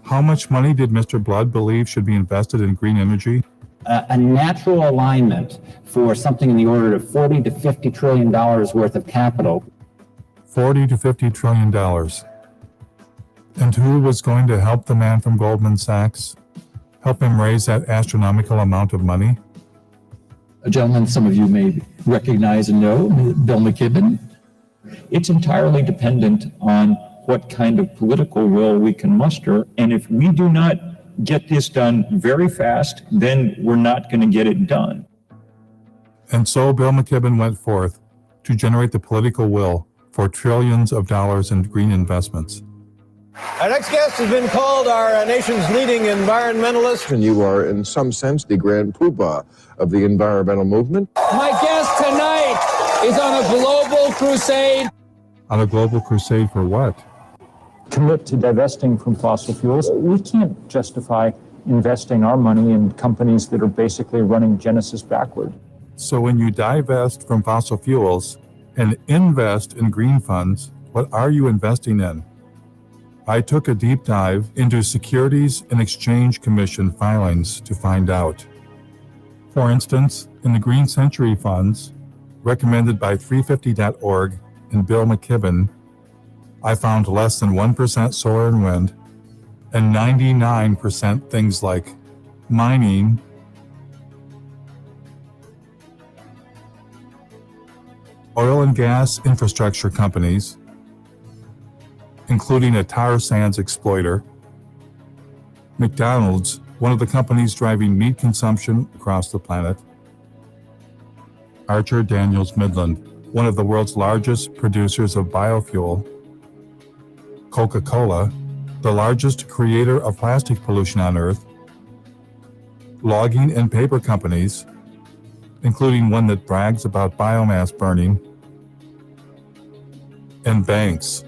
How much money did Mr. Blood believe should be invested in green energy? a natural alignment for something in the order of $40 to $50 trillion worth of capital. $40 to $50 trillion. And who was going to help the man from Goldman Sachs? Help him raise that astronomical amount of money? A gentleman some of you may recognize and know, Bill Mckibben. It's entirely dependent on what kind of political will we can muster. And if we do not get this done very fast, then we're not going to get it done. And so Bill Mckibben went forth to generate the political will for trillions of dollars in green investments. Our next guest has been called our nation's leading environmentalist. And you are, in some sense, the grand poobah of the environmental movement. My guest tonight is on a global crusade. On a global crusade for what? Commit to divesting from fossil fuels. We can't justify investing our money in companies that are basically running Genesis backward. So when you divest from fossil fuels and invest in green funds, what are you investing in? I took a deep dive into Securities and Exchange Commission filings to find out. For instance, in the Green Century funds, recommended by 350.org and Bill Mckibben, I found less than 1% solar and wind, and 99% things like mining, oil and gas infrastructure companies, including a tar sands exploiter, McDonald's, one of the companies driving meat consumption across the planet, Archer Daniels Midland, one of the world's largest producers of biofuel, Coca-Cola, the largest creator of plastic pollution on Earth, logging and paper companies, including one that brags about biomass burning, and banks.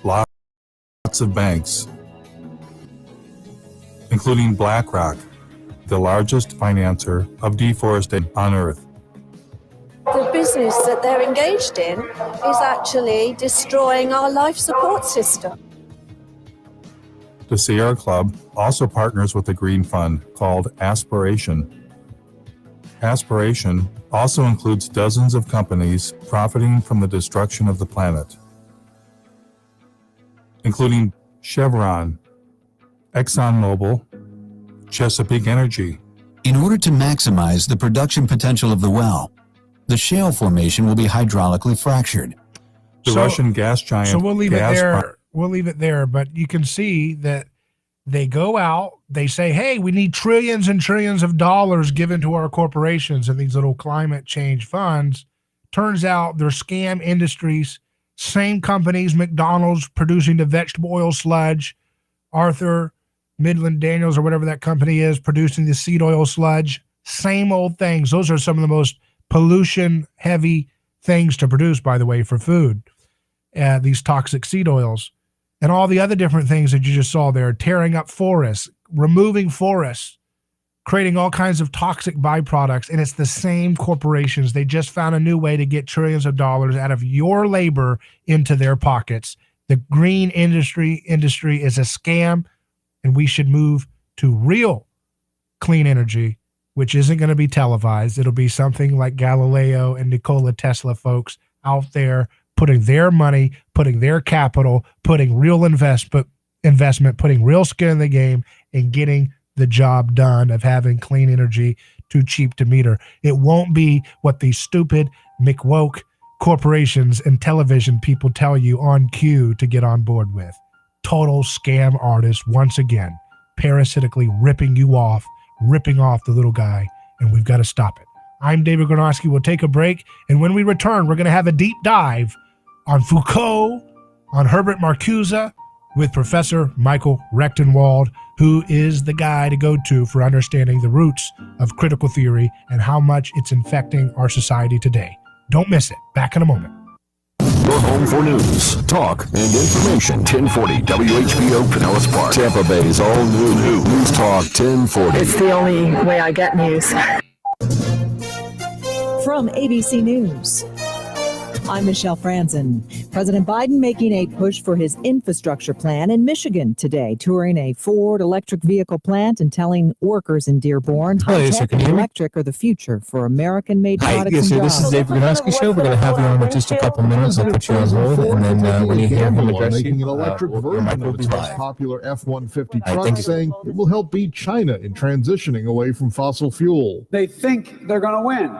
Lots of banks, including BlackRock, the largest financer of deforestation on Earth. The business that they're engaged in is actually destroying our life support system. The Sierra Club also partners with a green fund called Aspiration. Aspiration also includes dozens of companies profiting from the destruction of the planet, including Chevron, ExxonMobil, Chesapeake Energy. In order to maximize the production potential of the well, the shale formation will be hydraulically fractured. The Russian gas giant. So we'll leave it there. We'll leave it there. But you can see that they go out, they say, hey, we need trillions and trillions of dollars given to our corporations and these little climate change funds. Turns out they're scam industries. Same companies, McDonald's producing the vegetable oil sludge, Arthur Midland Daniels or whatever that company is producing the seed oil sludge. Same old things. Those are some of the most pollution heavy things to produce, by the way, for food. These toxic seed oils and all the other different things that you just saw there, tearing up forests, removing forests, creating all kinds of toxic byproducts. And it's the same corporations. They just found a new way to get trillions of dollars out of your labor into their pockets. The green industry is a scam, and we should move to real clean energy, which isn't going to be televised. It'll be something like Galileo and Nikola Tesla folks out there putting their money, putting their capital, putting real investment, putting real skin in the game, and getting the job done of having clean energy too cheap to meter. It won't be what these stupid McWoke corporations and television people tell you on cue to get on board with. Total scam artists, once again, parasitically ripping off the little guy, and we've got to stop it. I'm David Gronowski. We'll take a break, and when we return, we're going to have a deep dive on Foucault, on Herbert Marcuse, with Professor Michael Rechtenwald, who is the guy to go to for understanding the roots of critical theory and how much it's infecting our society today. Don't miss it. Back in a moment. Your home for news, talk, and information. 1040 WHBO Pinellas Park. Tampa Bay's all new News Talk 1040. It's the only way I get news. From ABC News, I'm Michelle Franzen. President Biden making a push for his infrastructure plan in Michigan today, touring a Ford electric vehicle plant and telling workers in Dearborn, high-tech and electric are the future for American-made products Yes, and sir. jobs. This is David Grodin Show. We're going to have you on in just a couple minutes. I'll put you on hold, and then when you hear him address making you, an electric your version mic will of be its most live. popular F-150 thank truck, you. saying it will help beat China in transitioning away from fossil fuel. They think they're going to win,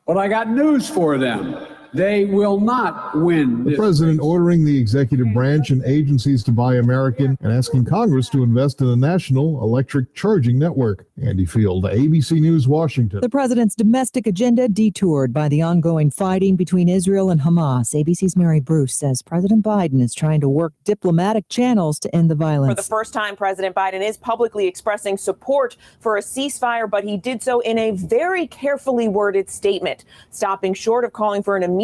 but I got news for them. They will not win. The president ordering the executive branch and agencies to buy American and asking Congress to invest in a national electric charging network. Andy Field, ABC News, Washington. The president's domestic agenda detoured by the ongoing fighting between Israel and Hamas. ABC's Mary Bruce says President Biden is trying to work diplomatic channels to end the violence. For the first time, President Biden is publicly expressing support for a ceasefire, but he did so in a very carefully worded statement, stopping short of calling for an immediate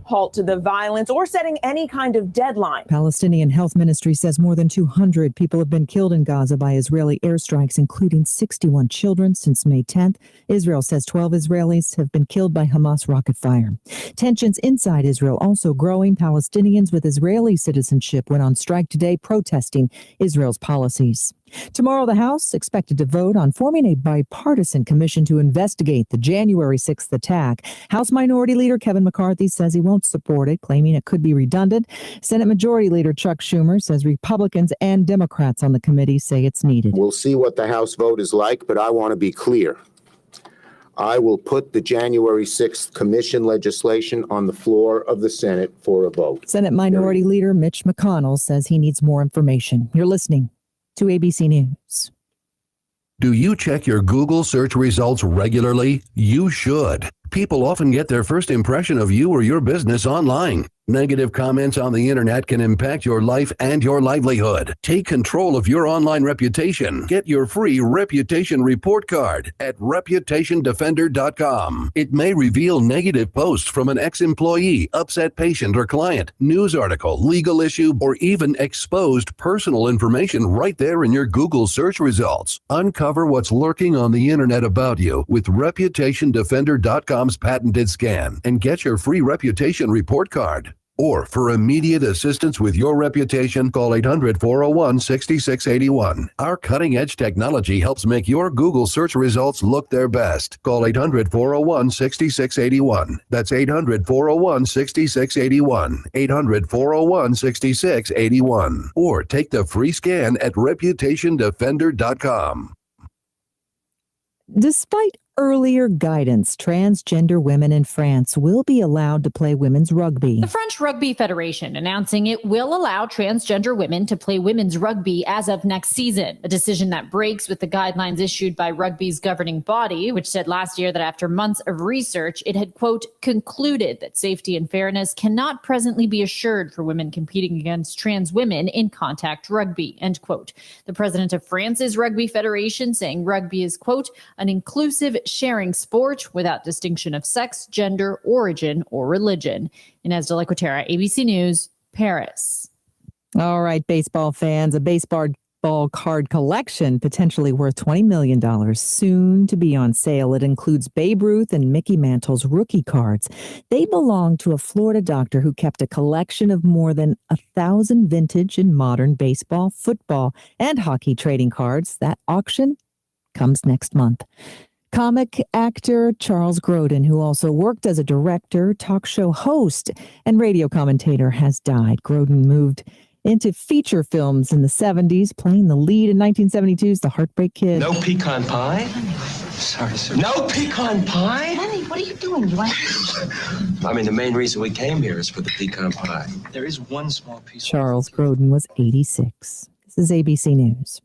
halt to the violence or setting any kind of deadline. Palestinian Health Ministry says more than 200 people have been killed in Gaza by Israeli airstrikes, including 61 children since May 10th. Israel says 12 Israelis have been killed by Hamas rocket fire. Tensions inside Israel also growing. Palestinians with Israeli citizenship went on strike today protesting Israel's policies. Tomorrow, the House expected to vote on forming a bipartisan commission to investigate the January 6th attack. House Minority Leader Kevin McCarthy says he won't support it, claiming it could be redundant. Senate Majority Leader Chuck Schumer says Republicans and Democrats on the committee say it's needed. We'll see what the House vote is like, but I want to be clear. I will put the January 6th commission legislation on the floor of the Senate for a vote. Senate Minority Leader Mitch McConnell says he needs more information. You're listening to ABC News. Do you check your Google search results regularly? You should. People often get their first impression of you or your business online. Negative comments on the internet can impact your life and your livelihood. Take control of your online reputation. Get your free reputation report card at reputationdefender.com. It may reveal negative posts from an ex-employee, upset patient or client, news article, legal issue, or even exposed personal information right there in your Google search results. Uncover what's lurking on the internet about you with reputationdefender.com's patented scan and get your free reputation report card. Or for immediate assistance with your reputation, call 800-401-6681. Our cutting-edge technology helps make your Google search results look their best. Call 800-401-6681. That's 800-401-6681. 800-401-6681. Or take the free scan at reputationdefender.com. Despite earlier guidance, transgender women in France will be allowed to play women's rugby. The French Rugby Federation announcing it will allow transgender women to play women's rugby as of next season, a decision that breaks with the guidelines issued by rugby's governing body, which said last year that after months of research, it had, quote, concluded that safety and fairness cannot presently be assured for women competing against trans women in contact rugby, end quote. The president of France's Rugby Federation saying rugby is, quote, an inclusive sharing sport without distinction of sex, gender, origin, or religion. Inez de la Quatera, ABC News, Paris. All right, baseball fans, a baseball card collection potentially worth $20 million soon to be on sale. It includes Babe Ruth and Mickey Mantle's rookie cards. They belong to a Florida doctor who kept a collection of more than 1,000 vintage and modern baseball, football, and hockey trading cards. That auction comes next month. Comic actor Charles Grodin, who also worked as a director, talk show host, and radio commentator, has died. Grodin moved into feature films in the 70s, playing the lead in 1972's The Heartbreak Kid. No pecan pie? Sorry, sir. No pecan pie? Honey, what are you doing? You want... I mean, the main reason we came here is for the pecan pie. There is one small piece. Charles Grodin was 86. This is ABC News.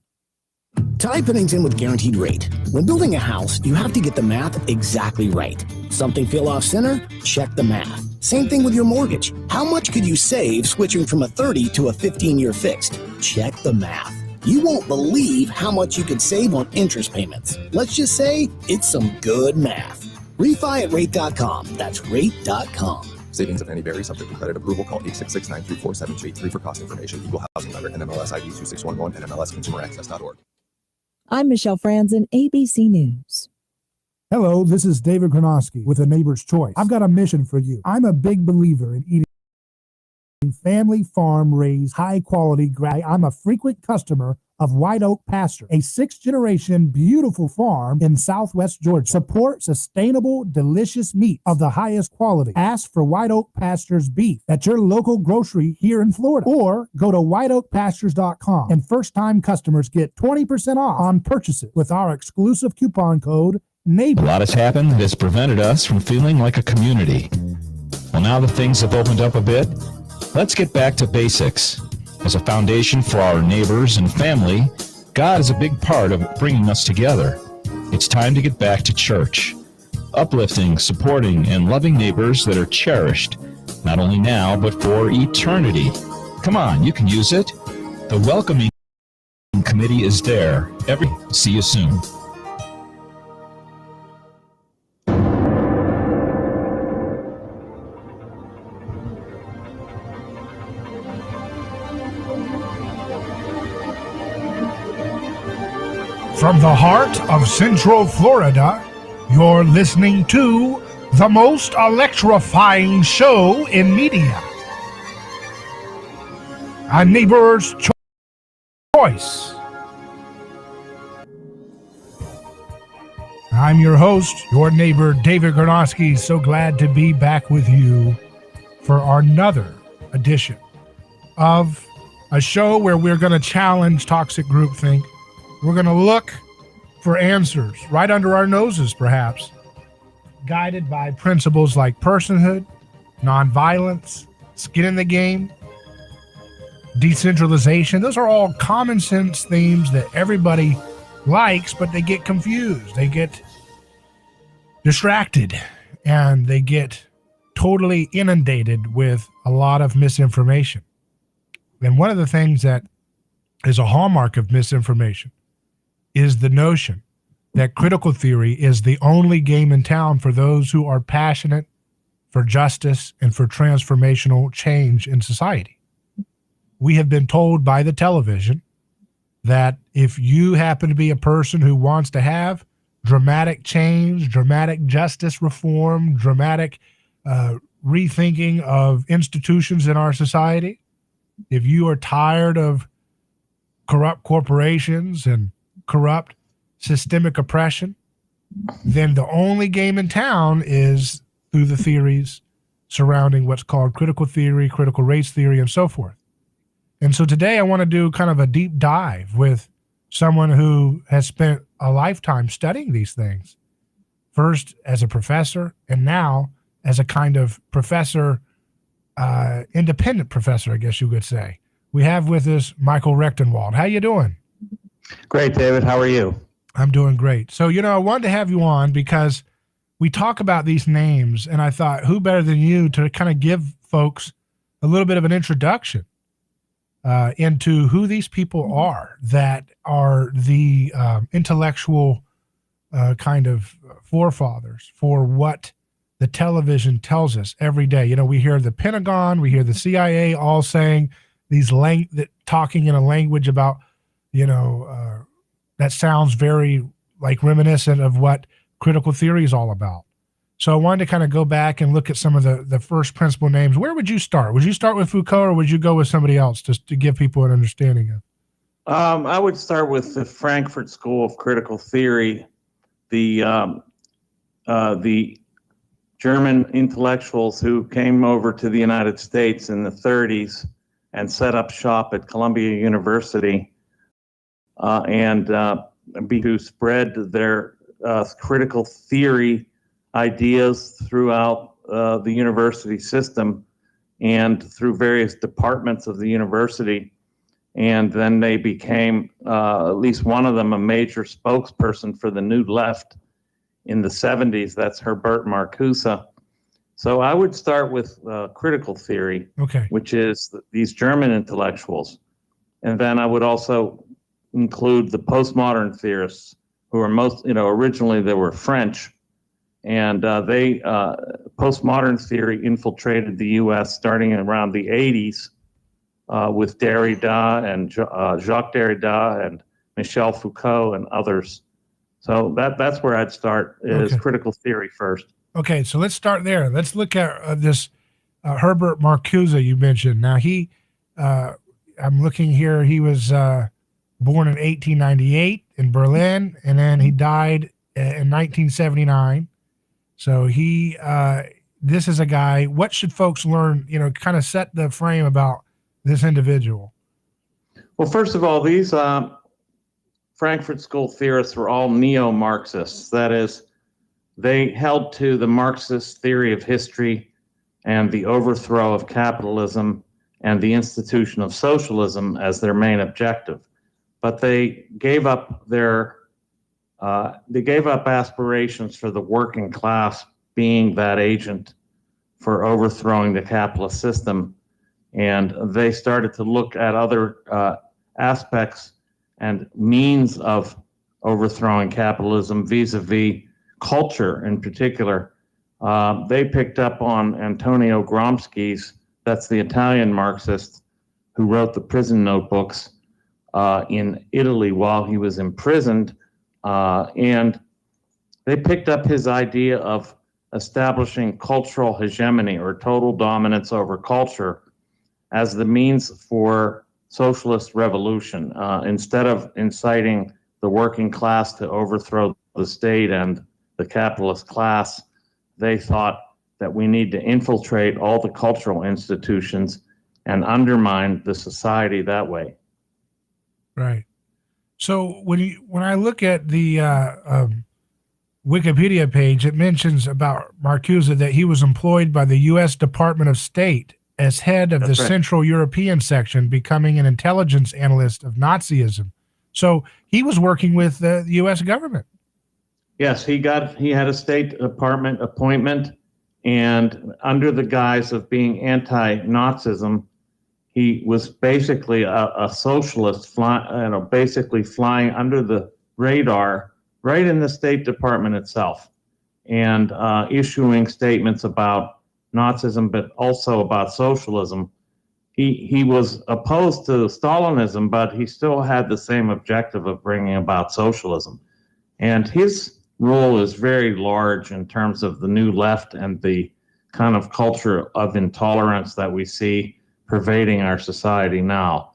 Ty Pennington with Guaranteed Rate. When building a house, you have to get the math exactly right. Something feel off center? Check the math. Same thing with your mortgage. How much could you save switching from a 30 to a 15-year fixed? Check the math. You won't believe how much you could save on interest payments. Let's just say it's some good math. Refi at rate.com. That's rate.com. Savings, if any, vary subject to credit approval. Call 866-934-7283 for cost information. Equal housing lender. NMLS ID 2611 and MLSConsumerAccess.org. I'm Michelle Franzen, ABC News. Hello, this is David Kronosky with A Neighbor's Choice. I've got a mission for you. I'm a big believer in eating family farm raised high quality grass. I'm a frequent customer of White Oak Pasture, a 6th generation beautiful farm in Southwest Georgia. Support sustainable, delicious meat of the highest quality. Ask for White Oak Pastures beef at your local grocery here in Florida, or go to whiteoakpastures.com, and first-time customers get 20% off on purchases with our exclusive coupon code NEIGHBOR. A lot has happened that has prevented us from feeling like a community. Well, now that things have opened up a bit, let's get back to basics. As a foundation for our neighbors and family, God is a big part of bringing us together. It's time to get back to church. Uplifting, supporting, and loving neighbors that are cherished, not only now, but for eternity. Come on, you can use it. The welcoming committee is there. See you soon. From the heart of Central Florida, you're listening to the most electrifying show in media. A neighbor's choice. I'm your host, your neighbor, David Grodin. So glad to be back with you for another edition of a show where we're going to challenge toxic groupthink. We're going to look for answers right under our noses, perhaps, guided by principles like personhood, nonviolence, skin in the game, decentralization. Those are all common sense themes that everybody likes, but they get confused. They get distracted, and they get totally inundated with a lot of misinformation. And one of the things that is a hallmark of misinformation is the notion that critical theory is the only game in town for those who are passionate for justice and for transformational change in society. We have been told by the television that if you happen to be a person who wants to have dramatic change, dramatic justice reform, dramatic rethinking of institutions in our society, if you are tired of corrupt corporations and corrupt systemic oppression, then the only game in town is through the theories surrounding what's called critical theory, critical race theory, and so forth. And so today I want to do kind of a deep dive with someone who has spent a lifetime studying these things, first as a professor and now as a kind of professor, independent professor, I guess you could say. We have with us Michael Rechtenwald. How you doing? Great, David. How are you? I'm doing great. So, I wanted to have you on because we talk about these names, and I thought, who better than you to kind of give folks a little bit of an introduction into who these people are that are the intellectual kind of forefathers for what the television tells us every day. We hear the Pentagon, we hear the CIA all saying these talking in a language about that sounds very like reminiscent of what critical theory is all about. So I wanted to kind of go back and look at some of the first principle names. Where would you start? Would you start with Foucault, or would you go with somebody else just to give people an understanding of? I would start with the Frankfurt School of Critical Theory, the German intellectuals who came over to the United States in the 30s and set up shop at Columbia University. And to spread their critical theory ideas throughout the university system and through various departments of the university. And then they became, at least one of them, a major spokesperson for the New Left in the 70s. That's Herbert Marcuse. So I would start with critical theory, which is these German intellectuals. And then I would also include the postmodern theorists, who are originally they were French, and postmodern theory infiltrated the U.S. starting around the 80s with Derrida and Jacques Derrida and Michel Foucault and others. So that's where I'd start, is critical theory first. Okay, so let's start there. Let's look at this Herbert Marcuse, you mentioned. Now I'm looking here, he was born in 1898 in Berlin, and then he died in 1979. So this is a guy, what should folks learn, kind of set the frame about this individual? Well, first of all, these Frankfurt School theorists were all neo-Marxists. That is, they held to the Marxist theory of history and the overthrow of capitalism and the institution of socialism as their main objective. But they gave up aspirations for the working class being that agent for overthrowing the capitalist system. And they started to look at other aspects and means of overthrowing capitalism vis-a-vis culture in particular. They picked up on Antonio Gramsci's, that's the Italian Marxist who wrote the prison notebooks in Italy while he was imprisoned. And they picked up his idea of establishing cultural hegemony or total dominance over culture as the means for socialist revolution. Instead of inciting the working class to overthrow the state and the capitalist class, they thought that we need to infiltrate all the cultural institutions and undermine the society that way. Right. So when I look at the Wikipedia page, it mentions about Marcuse that he was employed by the U.S. Department of State as head of the Central European section, becoming an intelligence analyst of Nazism. So he was working with the U.S. government. Yes, he had a State Department appointment, and under the guise of being anti-Nazism, he was basically a socialist, basically flying under the radar right in the State Department itself, and issuing statements about Nazism, but also about socialism. He was opposed to Stalinism, but he still had the same objective of bringing about socialism. And his role is very large in terms of the New Left and the kind of culture of intolerance that we see pervading our society now.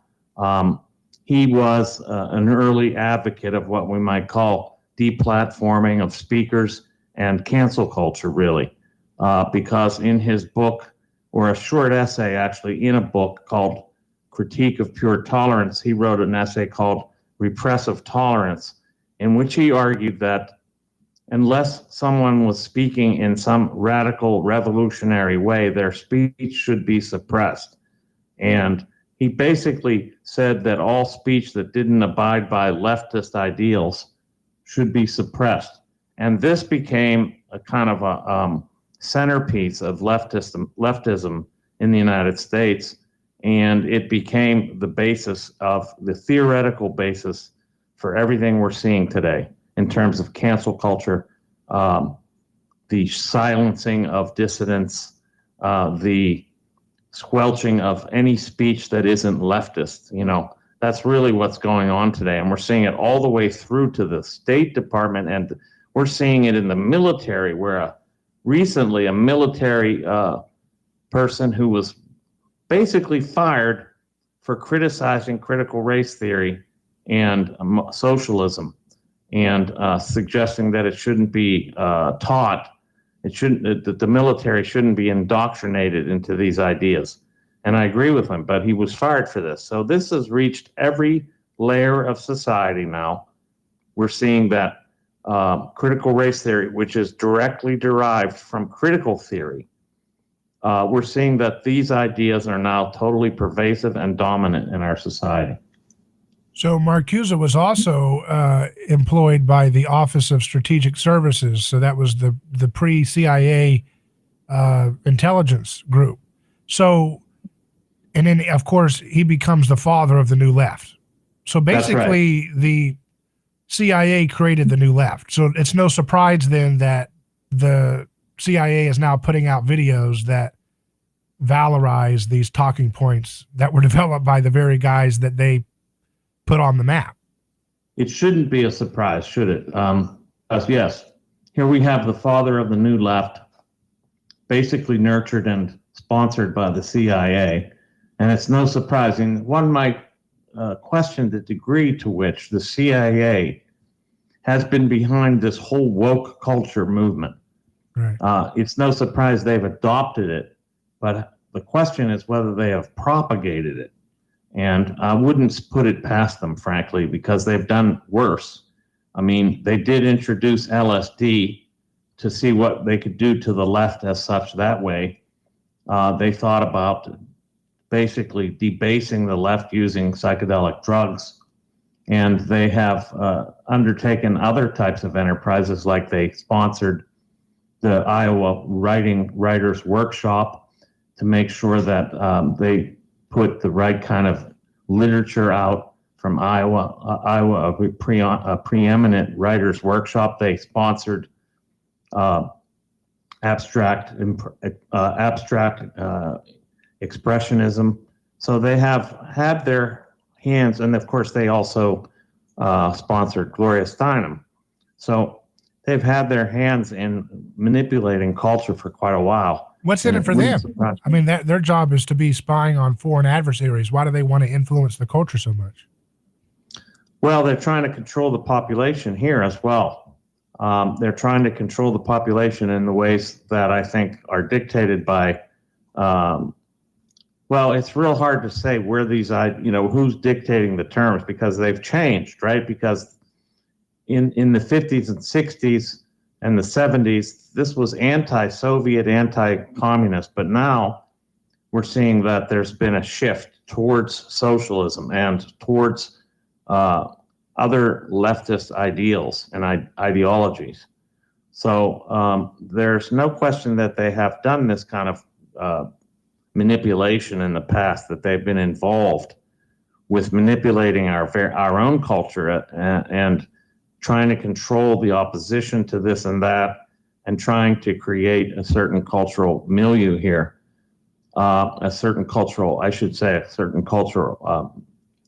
He was an early advocate of what we might call deplatforming of speakers and cancel culture, really. Because in his book, or a short essay actually in a book called Critique of Pure Tolerance, he wrote an essay called Repressive Tolerance, in which he argued that unless someone was speaking in some radical revolutionary way, their speech should be suppressed. And he basically said that all speech that didn't abide by leftist ideals should be suppressed. And this became a kind of a centerpiece of leftism in the United States, and it became the basis of the theoretical basis for everything we're seeing today in terms of cancel culture, the silencing of dissidents, the squelching of any speech that isn't leftist. That's really what's going on today, and we're seeing it all the way through to the State Department, and we're seeing it in the military, where recently a military person who was basically fired for criticizing critical race theory and socialism, and suggesting that it shouldn't be taught. That the military shouldn't be indoctrinated into these ideas. And I agree with him, but he was fired for this. So this has reached every layer of society now. We're seeing that critical race theory, which is directly derived from critical theory, we're seeing that these ideas are now totally pervasive and dominant in our society. So Marcuse was also employed by the Office of Strategic Services. So that was the pre-CIA intelligence group. So, and then of course he becomes the father of the New Left. So basically the CIA created the New Left. So it's no surprise then that the CIA is now putting out videos that valorize these talking points that were developed by the very guys that they put on the map. It shouldn't be a surprise, should it? Yes, here we have the father of the New Left, basically nurtured and sponsored by the CIA. And it's no surprising. One might question the degree to which the CIA has been behind this whole woke culture movement. Right. It's no surprise they've adopted it, but the question is whether they have propagated it. And I wouldn't put it past them, frankly, because they've done worse. I mean, they did introduce LSD to see what they could do to the left as such that way. They thought about basically debasing the left using psychedelic drugs. And they have undertaken other types of enterprises, like they sponsored the Iowa Writers Workshop to make sure that they put the right kind of literature out from Iowa, a preeminent writers workshop. They sponsored abstract expressionism. So they have had their hands, and of course they also sponsored Gloria Steinem. So they've had their hands in manipulating culture for quite a while. What's in it for them? I mean, their job is to be spying on foreign adversaries. Why do they want to influence the culture so much? Well, they're trying to control the population here as well. They're trying to control the population in the ways that I think are dictated by, well, it's real hard to say where these, who's dictating the terms, because they've changed, right? Because in the 50s and 60s and the 70s, this was anti-Soviet, anti-communist, but now we're seeing that there's been a shift towards socialism and towards other leftist ideals and ideologies. So there's no question that they have done this kind of manipulation in the past, that they've been involved with manipulating our own culture and trying to control the opposition to this and that, and trying to create a certain cultural milieu here, a certain cultural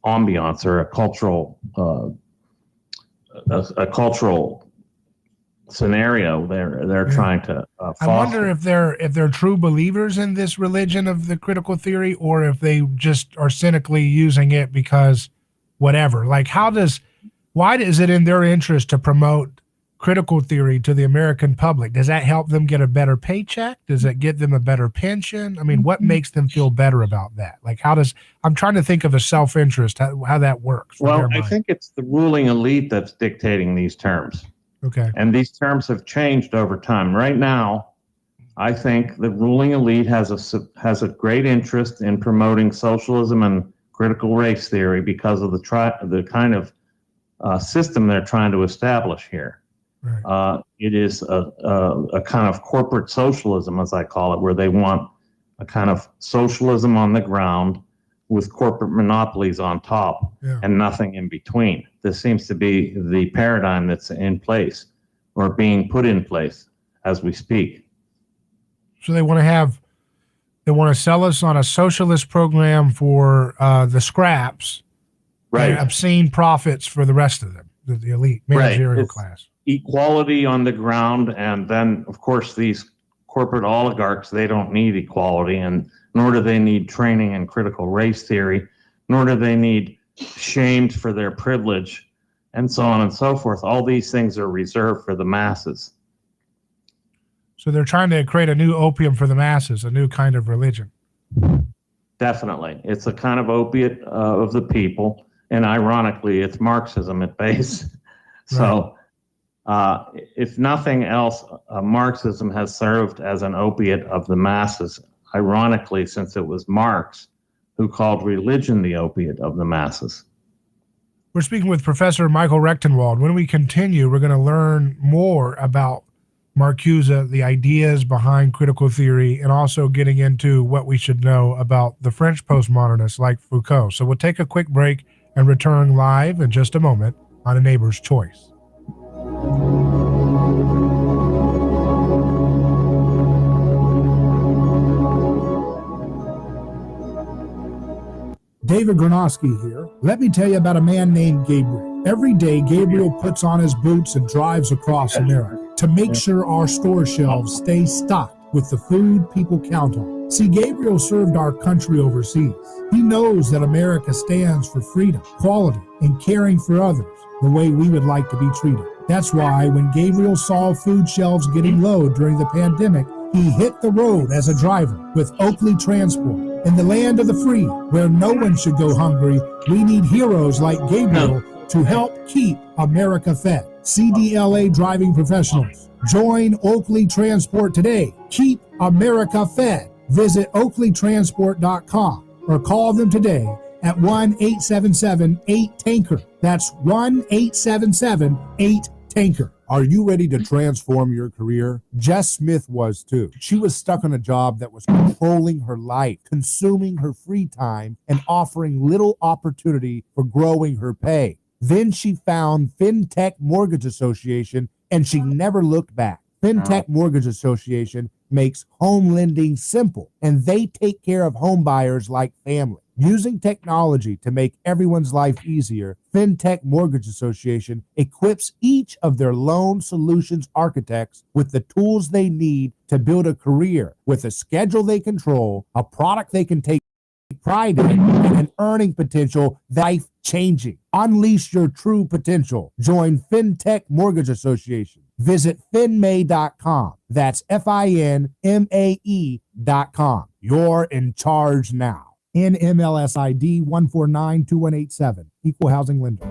ambiance, or a cultural scenario they're trying to foster. I wonder if they're true believers in this religion of the critical theory, or if they just are cynically using it because whatever. Like, why is it in their interest to promote critical theory to the American public? Does that help them get a better paycheck? Does it get them a better pension? I mean, what makes them feel better about that? Like, I'm trying to think of a self-interest, how that works. Well, I think it's the ruling elite that's dictating these terms. Okay. And these terms have changed over time. Right now, I think the ruling elite has a great interest in promoting socialism and critical race theory because of the kind of system they're trying to establish here. Right. It is a kind of corporate socialism, as I call it, where they want a kind of socialism on the ground with corporate monopolies on top, and nothing in between. This seems to be the paradigm that's in place, or being put in place as we speak. So they want to sell us on a socialist program for the scraps, right? And obscene profits for the rest of them, the elite managerial class. Equality on the ground, and then of course these corporate oligarchs, they don't need equality, and nor do they need training in critical race theory, nor do they need shamed for their privilege, and so on and so forth. All these things are reserved for the masses. So they're trying to create a new opium for the masses, a new kind of religion. Definitely. It's a kind of opiate of the people, and ironically, it's Marxism at base. So if nothing else, Marxism has served as an opiate of the masses, ironically, since it was Marx who called religion the opiate of the masses. We're speaking with Professor Michael Rechtenwald. When we continue, we're going to learn more about Marcuse, the ideas behind critical theory, and also getting into what we should know about the French postmodernists like Foucault. So we'll take a quick break and return live in just a moment on A Neighbor's Choice. David Gronowski here. Let me tell you about a man named Gabriel. Every day, Gabriel puts on his boots and drives across America to make sure our store shelves stay stocked with the food people count on. See, Gabriel served our country overseas. He knows that America stands for freedom, quality, and caring for others the way we would like to be treated. That's why when Gabriel saw food shelves getting low during the pandemic, he hit the road as a driver with Oakley Transport. In the land of the free, where no one should go hungry, we need heroes like Gabriel to help keep America fed. CDLA driving professionals, join Oakley Transport today. Keep America fed. Visit oakleytransport.com or call them today at 1-877-8-TANKER. That's 1-877-8-TANKER. Are you ready to transform your career? Jess Smith was too. She was stuck on a job that was controlling her life, consuming her free time, and offering little opportunity for growing her pay. Then she found FinTech Mortgage Association, and she never looked back. FinTech Mortgage Association makes home lending simple, and they take care of home buyers like family. Using technology to make everyone's life easier, FinTech Mortgage Association equips each of their loan solutions architects with the tools they need to build a career with a schedule they control, a product they can take pride in, and an earning potential life-changing. Unleash your true potential. Join FinTech Mortgage Association. Visit finmay.com. That's FINMAE.com. You're in charge now. NMLS ID 1492187. Equal housing lender.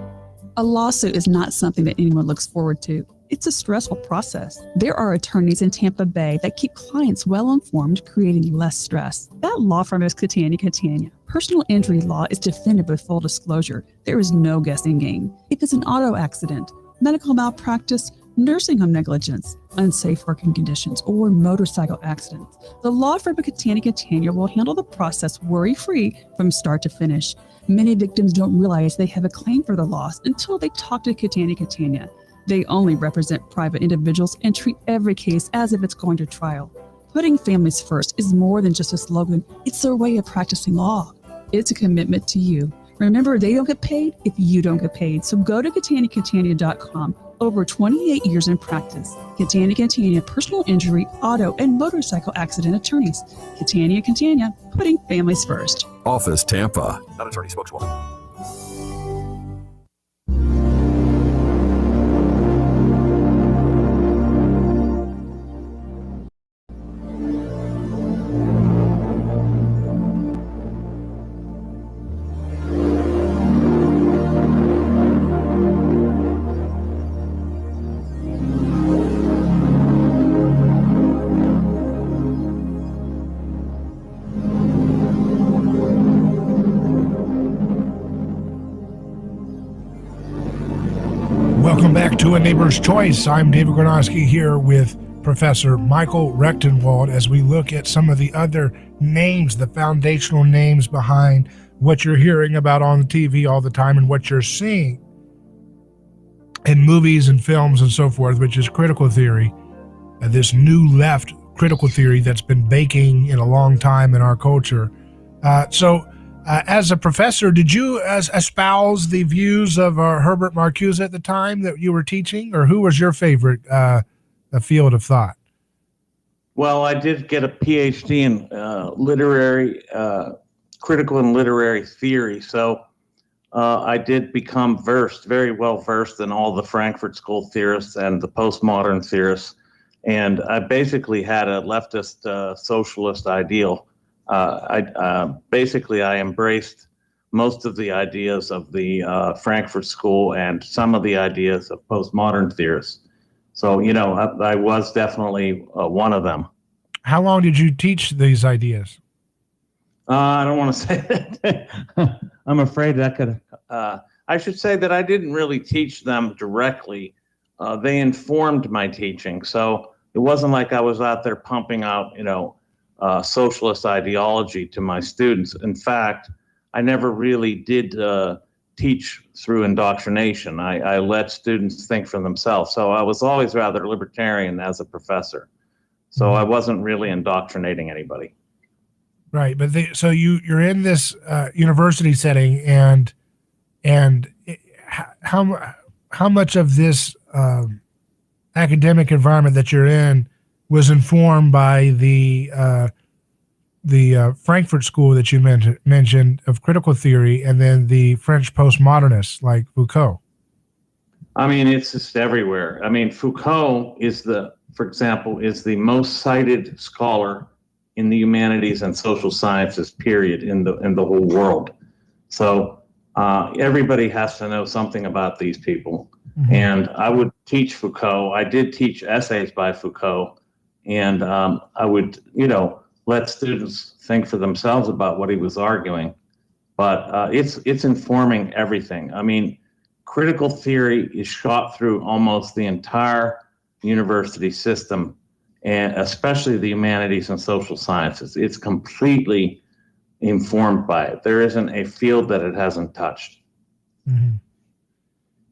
A lawsuit is not something that anyone looks forward to. It's a stressful process. There are attorneys in Tampa Bay that keep clients well informed, creating less stress. That law firm is Catania. Personal injury law is defended with full disclosure. There is no guessing game. If it's an auto accident, medical malpractice, nursing home negligence, unsafe working conditions, or motorcycle accidents, the law firm of Catania will handle the process worry-free from start to finish. Many victims don't realize they have a claim for the loss until they talk to Catania. They only represent private individuals and treat every case as if it's going to trial. Putting families first is more than just a slogan. It's their way of practicing law. It's a commitment to you. Remember, they don't get paid if you don't get paid. So go to Catania.com. Over 28 years in practice. Catania, personal injury, auto, and motorcycle accident attorneys. Catania, putting families first. Office Tampa. Not attorney spokeswoman. Welcome back to A Neighbor's Choice. I'm David Gronowski here with Professor Michael Rechtenwald as we look at some of the other names, the foundational names behind what you're hearing about on TV all the time and what you're seeing in movies and films and so forth, which is critical theory, this new left critical theory that's been baking in a long time in our culture. As a professor, did you espouse the views of Herbert Marcuse at the time that you were teaching, or who was your favorite field of thought? Well, I did get a PhD in critical and literary theory, so I did become very well versed in all the Frankfurt School theorists and the postmodern theorists, and I basically had a leftist socialist ideal. I embraced most of the ideas of the Frankfurt School and some of the ideas of postmodern theorists. So, I was definitely one of them. How long did you teach these ideas? I don't want to say that. I'm afraid that could. I should say that I didn't really teach them directly. They informed my teaching. So it wasn't like I was out there pumping out, socialist ideology to my students. In fact, I never really did teach through indoctrination. I let students think for themselves. So I was always rather libertarian as a professor. So I wasn't really indoctrinating anybody. Right, but so you're in this university setting, and how much of this academic environment that you're in was informed by the the Frankfurt School that you mentioned of critical theory, and then the French postmodernists like Foucault? I mean, it's just everywhere. I mean, Foucault for example, is the most cited scholar in the humanities and social sciences, period, in the whole world. So everybody has to know something about these people. Mm-hmm. And I would teach Foucault. I did teach essays by Foucault, and I would, let students think for themselves about what he was arguing. But it's informing everything. I mean, critical theory is shot through almost the entire university system, and especially the humanities and social sciences. It's completely informed by it. There isn't a field that it hasn't touched. Mm-hmm.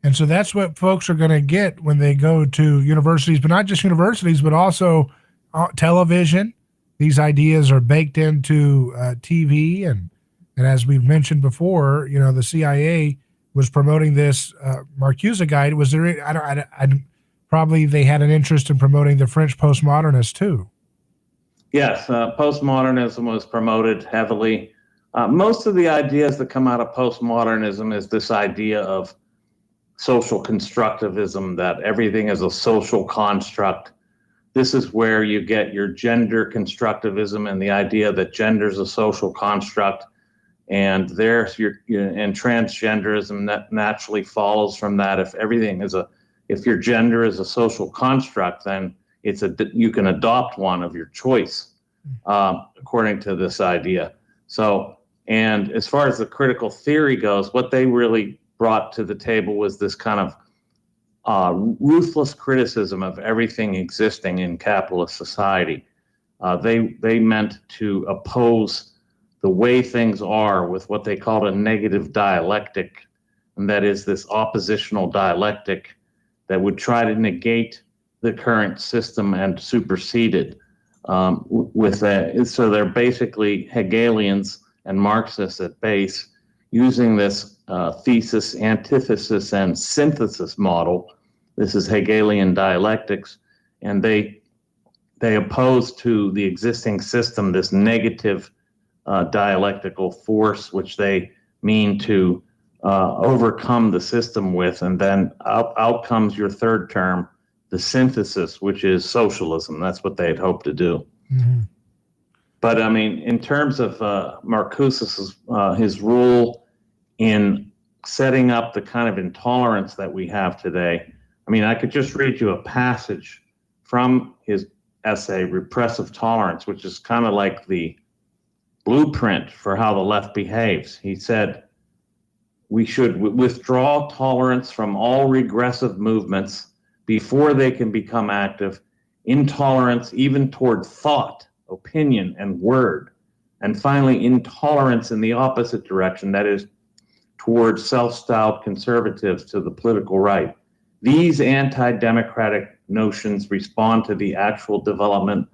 And so that's what folks are going to get when they go to universities, but not just universities, but also television. These ideas are baked into TV. And as we've mentioned before, the CIA was promoting this Marcuse guide. Was there, probably they had an interest in promoting the French postmodernists too. Yes, postmodernism was promoted heavily. Most of the ideas that come out of postmodernism is this idea of social constructivism, that everything is a social construct. This is where you get your gender constructivism and the idea that gender is a social construct, and and transgenderism that naturally follows from that. If your gender is a social construct, then you can adopt one of your choice, according to this idea. So, and as far as the critical theory goes, what they really brought to the table was this kind of ruthless criticism of everything existing in capitalist society. They meant to oppose the way things are with what they called a negative dialectic, and that is this oppositional dialectic that would try to negate the current system and supersede it. So they're basically Hegelians and Marxists at base, using this thesis, antithesis, and synthesis model. This is Hegelian dialectics, and they oppose to the existing system this negative dialectical force, which they mean to overcome the system with, and then out comes your third term, the synthesis, which is socialism. That's what they'd hoped to do. Mm-hmm. But I mean, in terms of Marcuse's his role in setting up the kind of intolerance that we have today, I mean, I could just read you a passage from his essay, Repressive Tolerance, which is kind of like the blueprint for how the left behaves. He said, we should withdraw tolerance from all regressive movements before they can become active, intolerance even toward thought, opinion, and word, and finally intolerance in the opposite direction, that is, toward self-styled conservatives to the political right. These anti-democratic notions respond to the actual development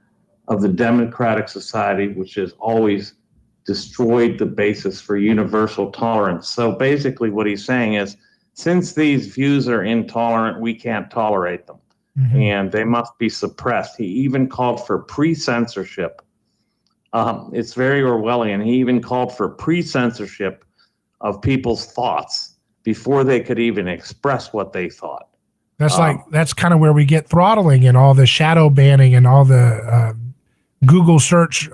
of the democratic society, which has always destroyed the basis for universal tolerance. So basically what he's saying is, since these views are intolerant, we can't tolerate them. Mm-hmm. And they must be suppressed. He even called for pre-censorship. It's very Orwellian. He even called for pre-censorship of people's thoughts before they could even express what they thought. That's kind of where we get throttling and all the shadow banning and all the Google search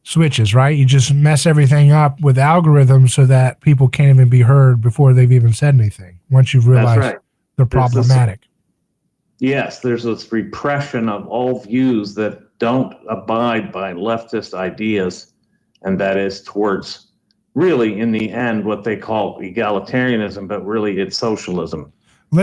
switches, right? You just mess everything up with algorithms so that people can't even be heard before they've even said anything, once you've realized they're problematic. Yes, there's this repression of all views that don't abide by leftist ideas, and that is towards, really, in the end, what they call egalitarianism, but really it's socialism,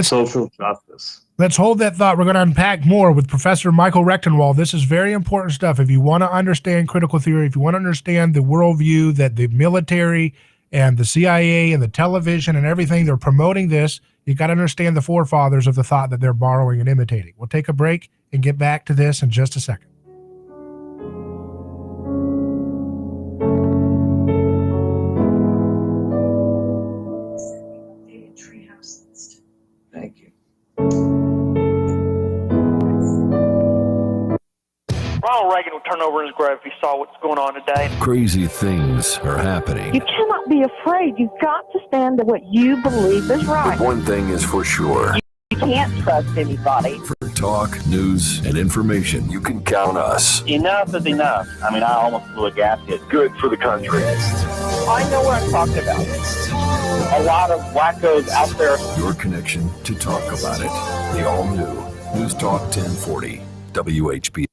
social justice. Let's hold that thought. We're going to unpack more with Professor Michael Rechtenwald. This is very important stuff. If you want to understand critical theory, if you want to understand the worldview that the military and the CIA and the television and everything, they're promoting this, you got to understand the forefathers of the thought that they're borrowing and imitating. We'll take a break and get back to this in just a second. Thank you. Ronald Reagan turn over in his grave if he saw what's going on today. Crazy things are happening. You cannot be afraid. You've got to stand to what you believe is right. But one thing is for sure. You can't trust anybody. For talk, news, and information, you can count on us. Enough is enough. I mean, I almost blew a gasket. Good for the country. I know what I'm talking about. A lot of wackos out there. Your connection to talk about it. The all-new News Talk 1040, WHP.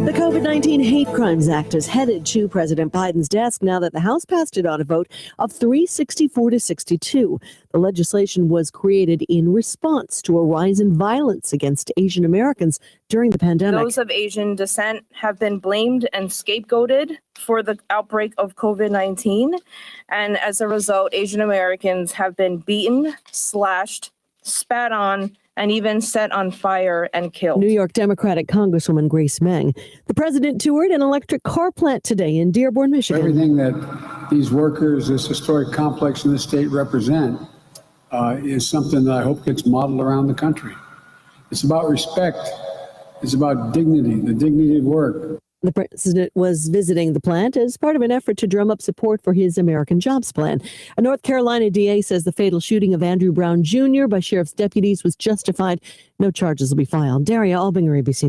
The COVID-19 Hate Crimes Act is headed to President Biden's desk now that the House passed it on a vote of 364 to 62. The legislation was created in response to a rise in violence against Asian Americans during the pandemic. Those of Asian descent have been blamed and scapegoated for the outbreak of COVID-19. And as a result, Asian Americans have been beaten, slashed, spat on, and even set on fire and killed. New York Democratic Congresswoman Grace Meng. The president toured an electric car plant today in Dearborn, Michigan. Everything that these workers, this historic complex in the state represent is something that I hope gets modeled around the country. It's about respect. It's about dignity, the dignity of work. The president was visiting the plant as part of an effort to drum up support for his American Jobs Plan. A North Carolina DA says the fatal shooting of Andrew Brown Jr. by sheriff's deputies was justified. No charges will be filed. Daria Albinger, ABC.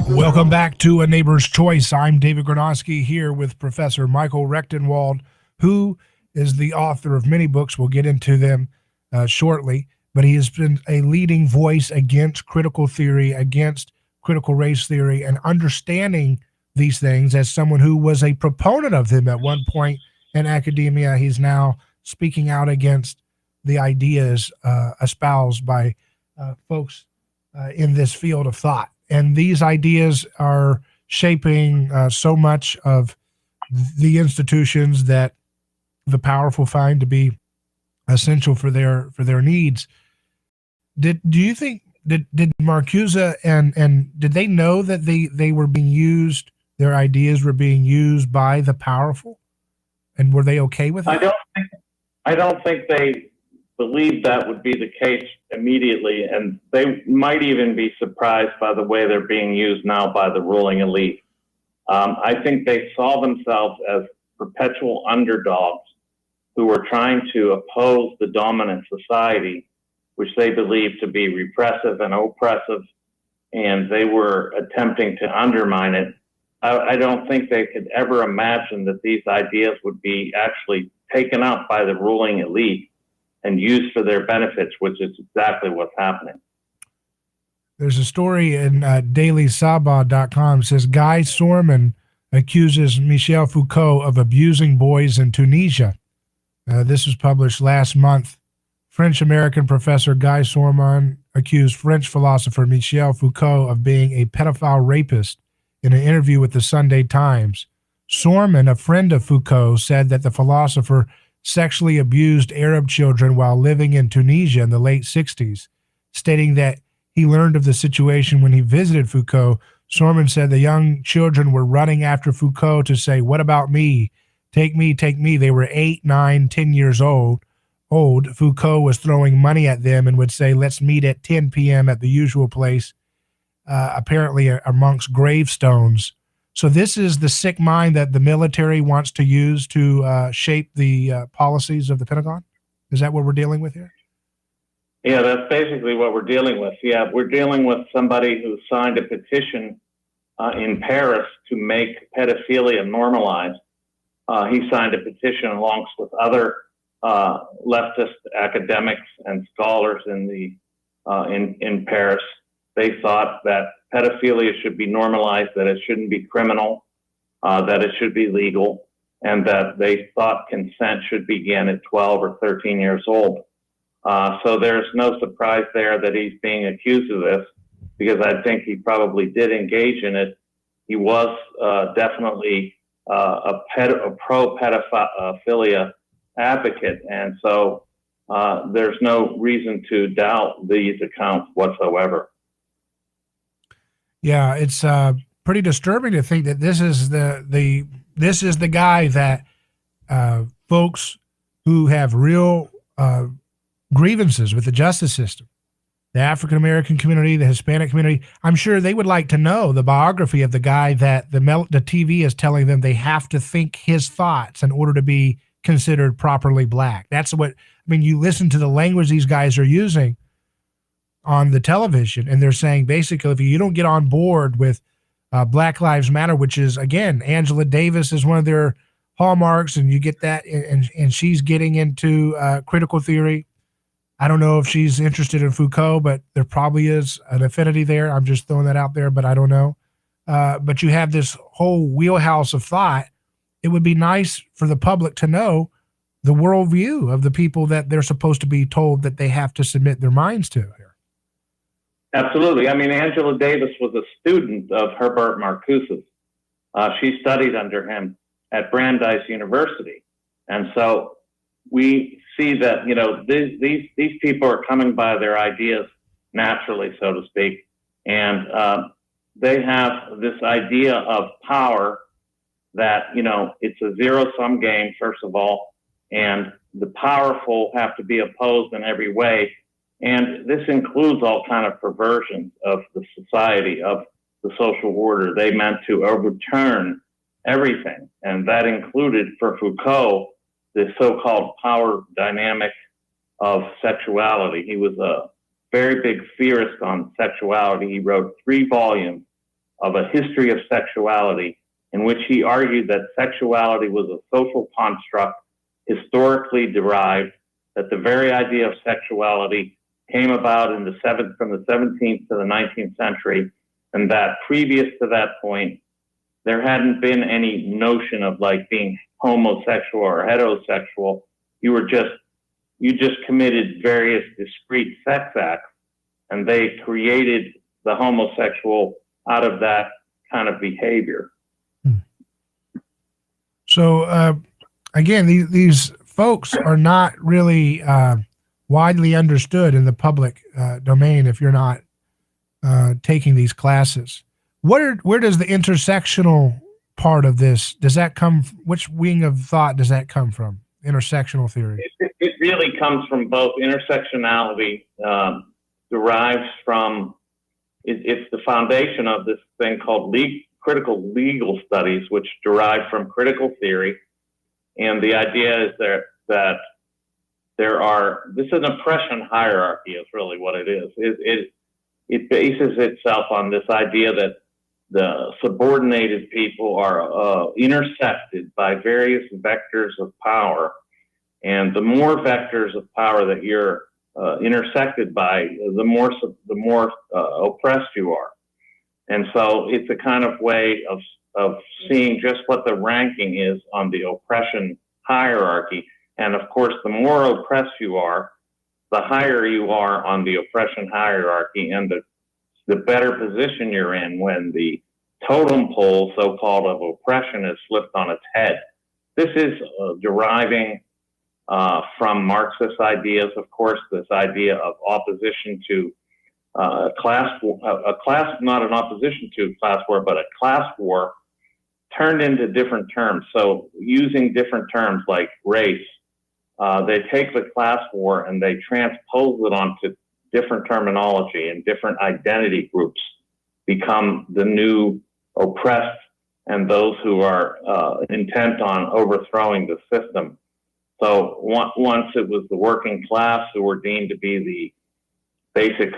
Welcome back to A Neighbor's Choice. I'm David Gronowski here with Professor Michael Rechtenwald, who is the author of many books. We'll get into them shortly, but he has been a leading voice against critical theory, against critical race theory, and understanding these things as someone who was a proponent of them at one point in academia. He's now speaking out against the ideas espoused by folks in this field of thought. And these ideas are shaping so much of the institutions that the powerful find to be essential for their needs. Do you think did Marcuse and did they know that they were being used? Their ideas were being used by the powerful, and were they okay with it? I don't think they believed that would be the case immediately, and they might even be surprised by the way they're being used now by the ruling elite. I think they saw themselves as perpetual underdogs who were trying to oppose the dominant society, which they believed to be repressive and oppressive, and they were attempting to undermine it. I don't think they could ever imagine that these ideas would be actually taken up by the ruling elite and used for their benefits, which is exactly what's happening. There's a story in dailysabah.com says Guy Sorman accuses Michel Foucault of abusing boys in Tunisia. This was published last month. French-American professor Guy Sorman accused French philosopher Michel Foucault of being a pedophile rapist in an interview with the Sunday Times. Sorman, a friend of Foucault, said that the philosopher sexually abused Arab children while living in Tunisia in the late 60s, stating that he learned of the situation when he visited Foucault. Sorman said the young children were running after Foucault to say, "What about me? Take me, take me." They were 8, 9, 10 years old. Foucault was throwing money at them and would say, "Let's meet at 10 p.m. at the usual place," apparently amongst gravestones. So this is the sick mind that the military wants to use to shape the policies of the Pentagon? Is that what we're dealing with here? Yeah, that's basically what we're dealing with. Yeah, we're dealing with somebody who signed a petition in Paris to make pedophilia normalized. He signed a petition along with other leftist academics and scholars in Paris. They thought that pedophilia should be normalized, that it shouldn't be criminal, that it should be legal, and that they thought consent should begin at 12 or 13 years old. So there's no surprise there that he's being accused of this, because I think he probably did engage in it. He was definitely a pro-pedophilia advocate, and so there's no reason to doubt these accounts whatsoever. Yeah, it's pretty disturbing to think that this is the guy that folks who have real grievances with the justice system, the African American community, the Hispanic community, I'm sure they would like to know the biography of the guy that the TV is telling them they have to think his thoughts in order to be considered properly black. That's what, I mean, you listen to the language these guys are using on the television, and they're saying basically, if you don't get on board with Black Lives Matter, which is, again, Angela Davis is one of their hallmarks, and you get that, and she's getting into critical theory. I don't know if she's interested in Foucault, but there probably is an affinity there. I'm just throwing that out there, but I don't know. But you have this whole wheelhouse of thought. It would be nice for the public to know the worldview of the people that they're supposed to be told that they have to submit their minds to here. Absolutely. I mean, Angela Davis was a student of Herbert Marcuse's. She studied under him at Brandeis University. And so we see that, you know, these people are coming by their ideas naturally, so to speak. And they have this idea of power that, you know, it's a zero-sum game, first of all, and the powerful have to be opposed in every way. And this includes all kind of perversions of the society, of the social order. They meant to overturn everything. And that included, for Foucault, the so-called power dynamic of sexuality. He was a very big theorist on sexuality. He wrote 3 volumes of a history of sexuality, in which he argued that sexuality was a social construct, historically derived, that the very idea of sexuality came about from the 17th to the 19th century, and that previous to that point, there hadn't been any notion of like being homosexual or heterosexual. You just committed various discrete sex acts, and they created the homosexual out of that kind of behavior. So again, these folks are not really widely understood in the public domain if you're not taking these classes. Where does the intersectional part of this, does that come, which wing of thought does that come from? Intersectional theory. It really comes from both. Intersectionality derives from, it's the foundation of this thing called critical legal studies, which derive from critical theory. And the idea is that this is an oppression hierarchy is really what it is. It bases itself on this idea that the subordinated people are intersected by various vectors of power. And the more vectors of power that you're intersected by, the more oppressed you are. And so it's a kind of way of seeing just what the ranking is on the oppression hierarchy. And of course, the more oppressed you are, the higher you are on the oppression hierarchy, and the better position you're in when the totem pole, so-called, of oppression is flipped on its head. This is deriving from Marxist ideas, of course, this idea of opposition to not an opposition to class war, but a class war turned into different terms. So using different terms like race, they take the class war and they transpose it onto different terminology, and different identity groups become the new oppressed and those who are intent on overthrowing the system. So once it was the working class who were deemed to be the basic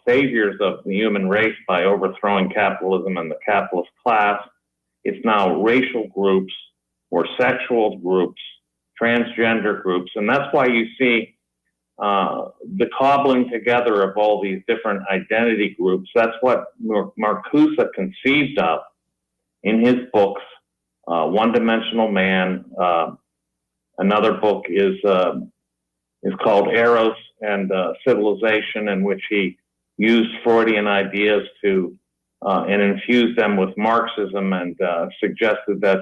saviors of the human race by overthrowing capitalism and the capitalist class, it's now racial groups or sexual groups transgender groups. And that's why you see the cobbling together of all these different identity groups. That's what Marcuse conceived of in his books, One-Dimensional Man. Another book is called Eros and Civilization, in which he used Freudian ideas to and infused them with Marxism, and suggested that,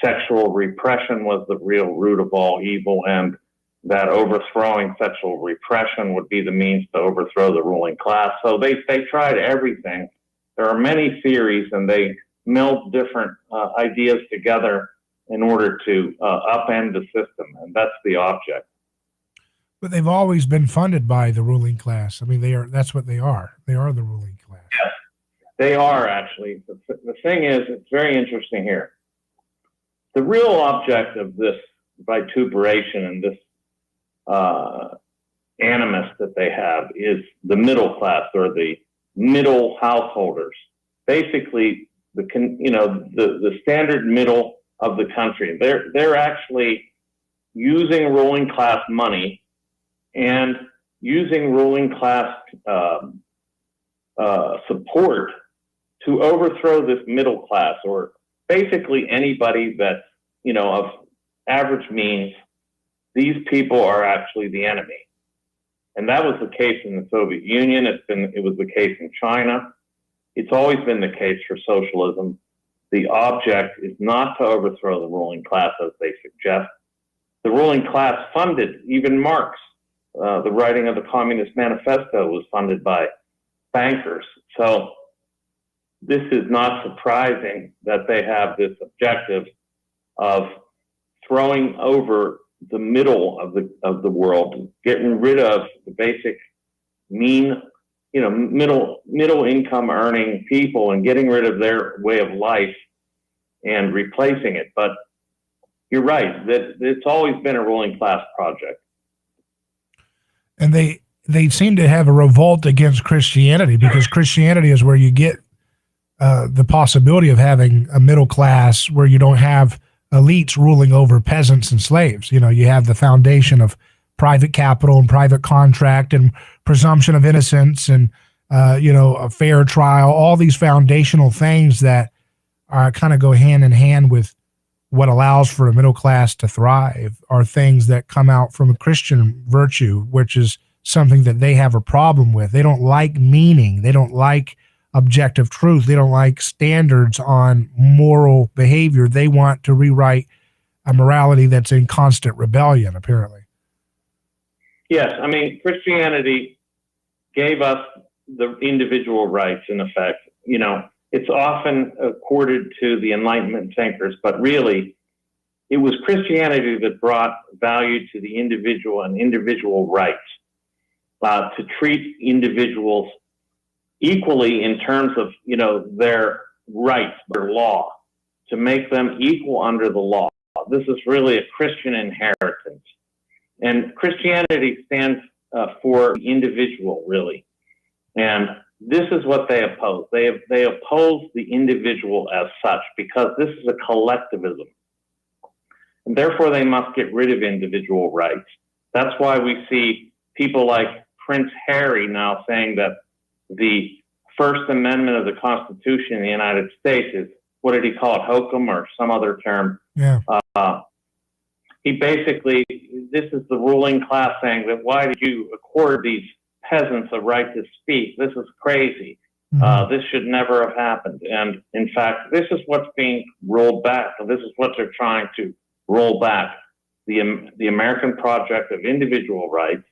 sexual repression was the real root of all evil, and that overthrowing sexual repression would be the means to overthrow the ruling class. So they tried everything. There are many theories, and they meld different ideas together in order to upend the system, and that's the object. But they've always been funded by the ruling class. I mean, that's what they are. They are the ruling class. Yes, they are, actually. The thing is, it's very interesting here. The real object of this vituperation and this animus that they have is the middle class, or the middle householders. Basically, the standard middle of the country. They're actually using ruling class money and using ruling class support to overthrow this middle class, or basically anybody that's, of average means. These people are actually the enemy. And that was the case in the Soviet Union. It was the case in China. It's always been the case for socialism. The object is not to overthrow the ruling class, as they suggest. The ruling class funded even Marx. The writing of the Communist Manifesto was funded by bankers. So this is not surprising that they have this objective of throwing over the middle of the world, getting rid of the basic middle income earning people, and getting rid of their way of life and replacing it. But you're right, that it's always been a ruling class project. And they seem to have a revolt against Christianity, because Christianity is where you get the possibility of having a middle class where you don't have elites ruling over peasants and slaves. You have the foundation of private capital and private contract and presumption of innocence and, a fair trial. All these foundational things that kind of go hand in hand with what allows for a middle class to thrive are things that come out from a Christian virtue, which is something that they have a problem with. They don't like meaning. They don't like objective truth. They don't like standards on moral behavior. They want to rewrite a morality that's in constant rebellion, apparently. Yes, I mean, Christianity gave us the individual rights, in effect. It's often accorded to the Enlightenment thinkers, but really, it was Christianity that brought value to the individual and individual rights, to treat individuals equally in terms of, their rights, their law, to make them equal under the law. This is really a Christian inheritance. And Christianity stands for the individual, really. And this is what they oppose. They oppose the individual as such, because this is a collectivism. And therefore, they must get rid of individual rights. That's why we see people like Prince Harry now saying that the First Amendment of the Constitution in the United States is, what did he call it, hokum or some other term? Yeah. He basically, this is the ruling class saying that, why did you accord these peasants a right to speak? This is crazy. This should never have happened. And in fact, this is what's being rolled back. This is what they're trying to roll back. The American project of individual rights,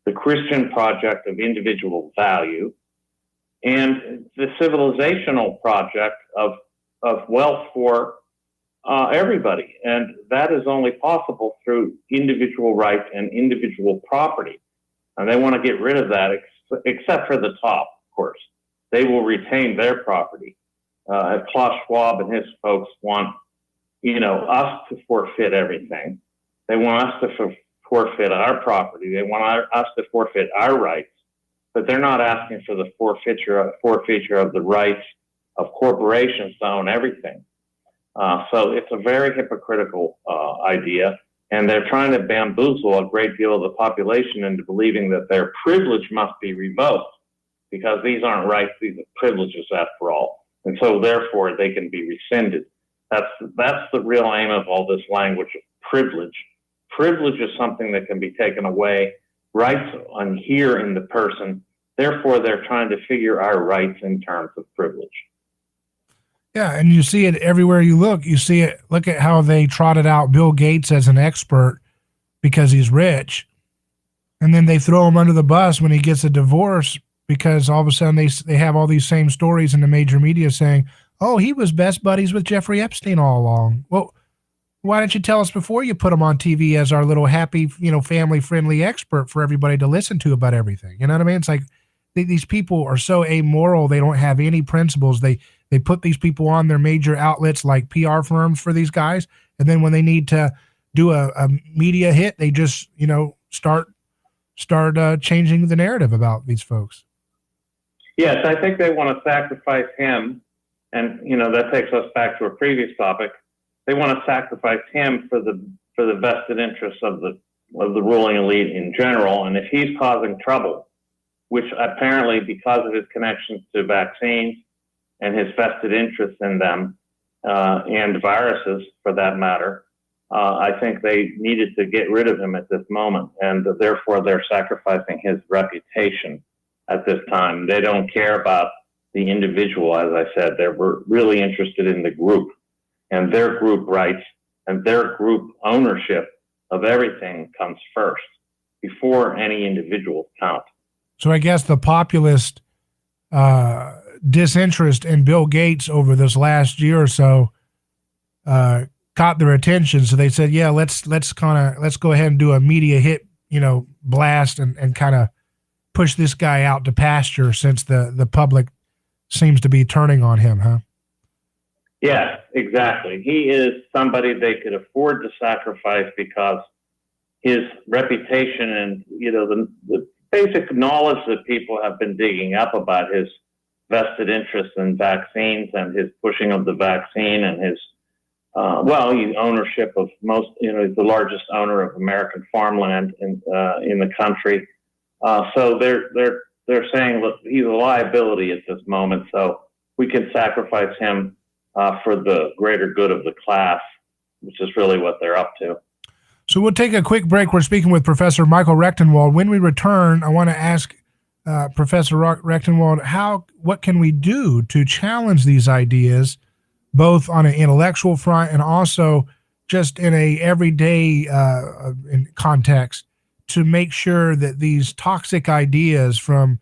the Christian project of individual value, and the civilizational project of wealth for everybody. And that is only possible through individual rights and individual property. And they want to get rid of that, except for the top, of course. They will retain their property. Klaus Schwab and his folks want, us to forfeit everything. They want us to forfeit our property. They want us to forfeit our rights. But they're not asking for the forfeiture of the rights of corporations to own everything. So it's a very hypocritical idea, and they're trying to bamboozle a great deal of the population into believing that their privilege must be revoked because these aren't rights, these are privileges after all. And so therefore they can be rescinded. That's the real aim of all this language of privilege. Privilege is something that can be taken away. Rights inhere in the person. Therefore, they're trying to figure our rights in terms of privilege. Yeah, and you see it everywhere you look. You see it. Look at how they trotted out Bill Gates as an expert because he's rich, and then they throw him under the bus when he gets a divorce because all of a sudden they have all these same stories in the major media saying, "Oh, he was best buddies with Jeffrey Epstein all along." Well, why didn't you tell us before you put him on TV as our little happy, family-friendly expert for everybody to listen to about everything? You know what I mean? It's like these people are so amoral. They don't have any principles. They put these people on their major outlets like PR firms for these guys. And then when they need to do a media hit, they just, start changing the narrative about these folks. Yes, I think they want to sacrifice him. And, that takes us back to a previous topic. They want to sacrifice him for the vested interests of the ruling elite in general. And if he's causing trouble, which apparently because of his connections to vaccines and his vested interest in them, and viruses for that matter, I think they needed to get rid of him at this moment. And therefore they're sacrificing his reputation at this time. They don't care about the individual, as I said. They're really interested in the group and their group rights and their group ownership of everything comes first before any individual count. So I guess the populist disinterest in Bill Gates over this last year or so caught their attention. So they said, yeah, let's go ahead and do a media hit, blast and kind of push this guy out to pasture since the public seems to be turning on him, huh? Yes, exactly. He is somebody they could afford to sacrifice because his reputation and, the basic knowledge that people have been digging up about his vested interest in vaccines and his pushing of the vaccine and his, ownership of most, he's the largest owner of American farmland in the country. So they're saying, look, he's a liability at this moment, so we can sacrifice him for the greater good of the class, which is really what they're up to. So we'll take a quick break. We're speaking with Professor Michael Rechtenwald. When we return, I want to ask Professor Rechtenwald, what can we do to challenge these ideas, both on an intellectual front and also just in a everyday context, to make sure that these toxic ideas from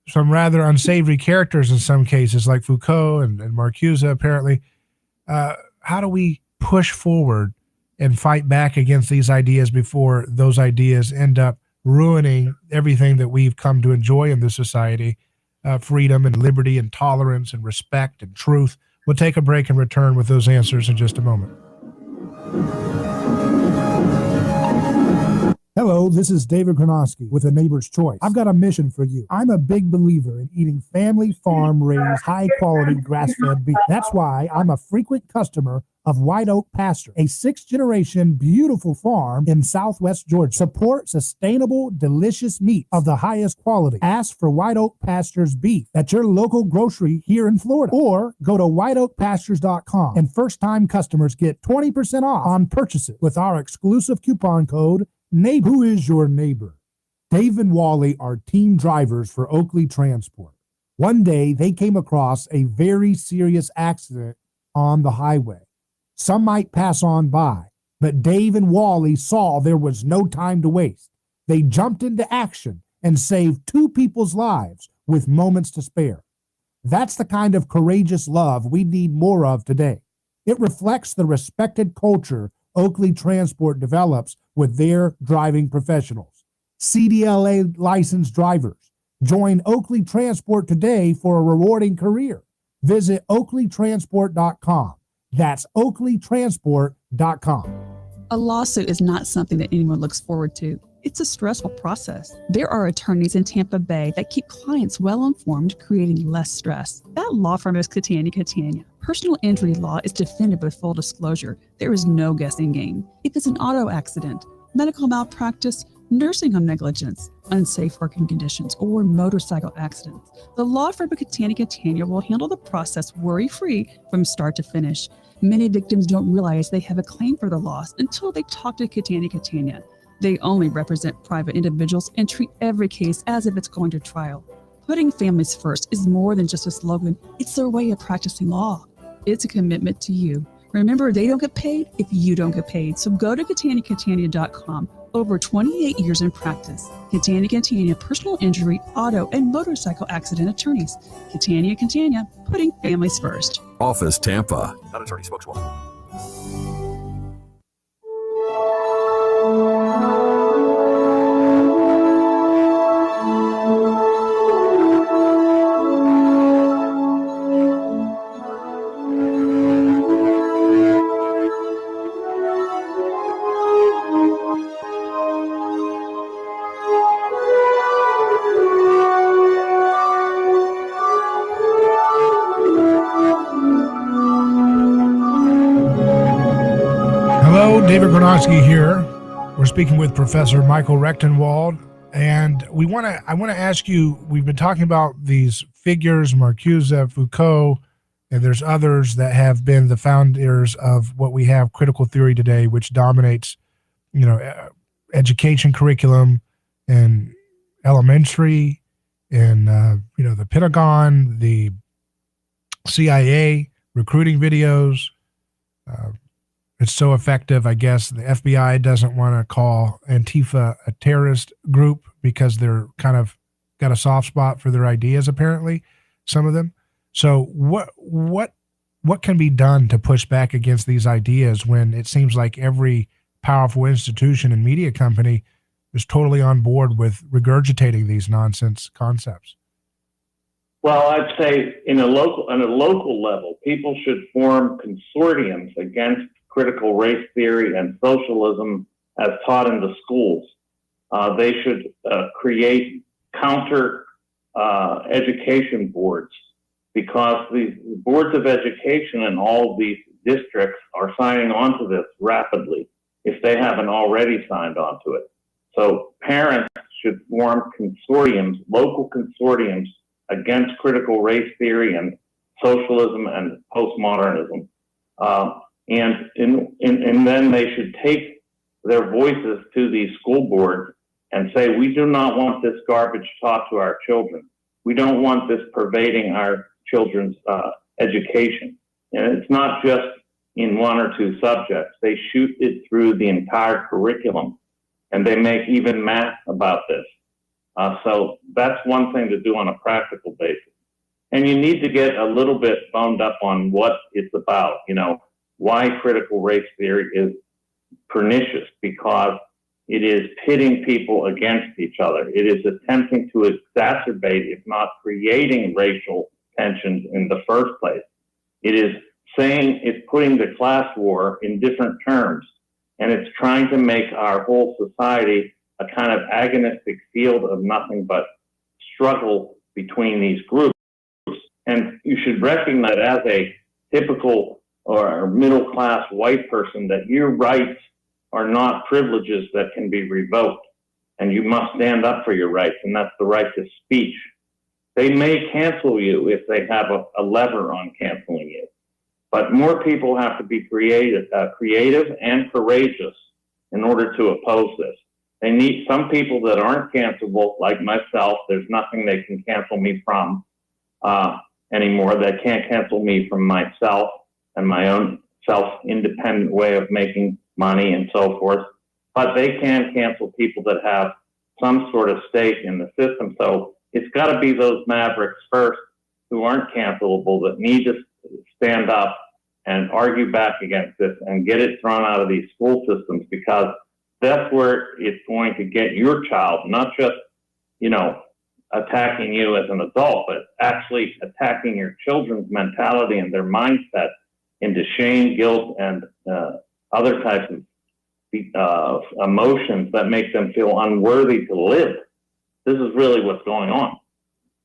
some rather unsavory characters in some cases, like Foucault and Marcuse apparently, how do we push forward and fight back against these ideas before those ideas end up ruining everything that we've come to enjoy in this society, freedom and liberty and tolerance and respect and truth? We'll take a break and return with those answers in just a moment. Hello, this is David Kronosky with A Neighbor's Choice. I've got a mission for you. I'm a big believer in eating family farm-raised, high-quality, grass-fed beef. That's why I'm a frequent customer of White Oak Pasture, a sixth-generation beautiful farm in southwest Georgia. Support sustainable, delicious meat of the highest quality. Ask for White Oak Pasture's beef at your local grocery here in Florida, or go to whiteoakpastures.com, and first-time customers get 20% off on purchases with our exclusive coupon code neighbor. Who is your neighbor? Dave and Wally are team drivers for Oakley Transport. One day they came across a very serious accident on the highway. Some might pass on by, but Dave and Wally saw there was no time to waste. They jumped into action and saved two people's lives with moments to spare. That's the kind of courageous love we need more of today. It reflects the respected culture Oakley Transport develops with their driving professionals. CDLA licensed drivers. Join Oakley Transport today for a rewarding career. Visit oakleytransport.com. That's oakleytransport.com. A lawsuit is not something that anyone looks forward to. It's a stressful process. There are attorneys in Tampa Bay that keep clients well informed, creating less stress. That law firm is Catania, Personal injury law is defended with full disclosure. There is no guessing game. If it's an auto accident, medical malpractice, nursing home negligence, unsafe working conditions, or motorcycle accidents, the law firm of Catania will handle the process worry-free from start to finish. Many victims don't realize they have a claim for the loss until they talk to Catania. They only represent private individuals and treat every case as if it's going to trial. Putting families first is more than just a slogan. It's their way of practicing law. It's a commitment to you. Remember, they don't get paid if you don't get paid. So go to Catania.com. Over 28 years in practice. Catania, personal injury, auto, and motorcycle accident attorneys. Catania, putting families first. Office Tampa. Not attorney spokeswoman. David Gronowski here. We're speaking with Professor Michael Rechtenwald, and I want to ask you, we've been talking about these figures, Marcuse, Foucault, and there's others that have been the founders of what we have critical theory today, which dominates, education curriculum and elementary and, the Pentagon, the CIA, recruiting videos. It's so effective, I guess. The FBI doesn't want to call Antifa a terrorist group because they're kind of got a soft spot for their ideas, apparently, some of them. So what can be done to push back against these ideas when it seems like every powerful institution and media company is totally on board with regurgitating these nonsense concepts? Well, I'd say on a local level, people should form consortiums against critical race theory and socialism as taught in the schools. They should create counter education boards, because the boards of education in all of these districts are signing on to this rapidly if they haven't already signed on to it. So parents should form consortiums, local consortiums against critical race theory and socialism and postmodernism. And then they should take their voices to these school boards and say, we do not want this garbage taught to our children. We don't want this pervading our children's education. And it's not just in one or two subjects. They shoot it through the entire curriculum, and they make even math about this. So that's one thing to do on a practical basis. And you need to get a little bit boned up on what it's about, why critical race theory is pernicious, because it is pitting people against each other. It is attempting to exacerbate, if not creating, racial tensions in the first place. It is saying it's putting the class war in different terms, and it's trying to make our whole society a kind of agonistic field of nothing but struggle between these groups. And you should recognize as a typical or middle-class white person that your rights are not privileges that can be revoked, and you must stand up for your rights, and that's the right to speech. They may cancel you if they have a lever on canceling you, but more people have to be creative and courageous in order to oppose this. They need some people that aren't cancelable, like myself. There's nothing they can cancel me from anymore. They can't cancel me from myself and my own self-independent way of making money and so forth. But they can cancel people that have some sort of stake in the system. So it's got to be those mavericks first who aren't cancelable that need to stand up and argue back against this and get it thrown out of these school systems, because that's where it's going to get your child, not just, attacking you as an adult, but actually attacking your children's mentality and their mindset into shame, guilt, and other types of emotions that make them feel unworthy to live. This is really what's going on.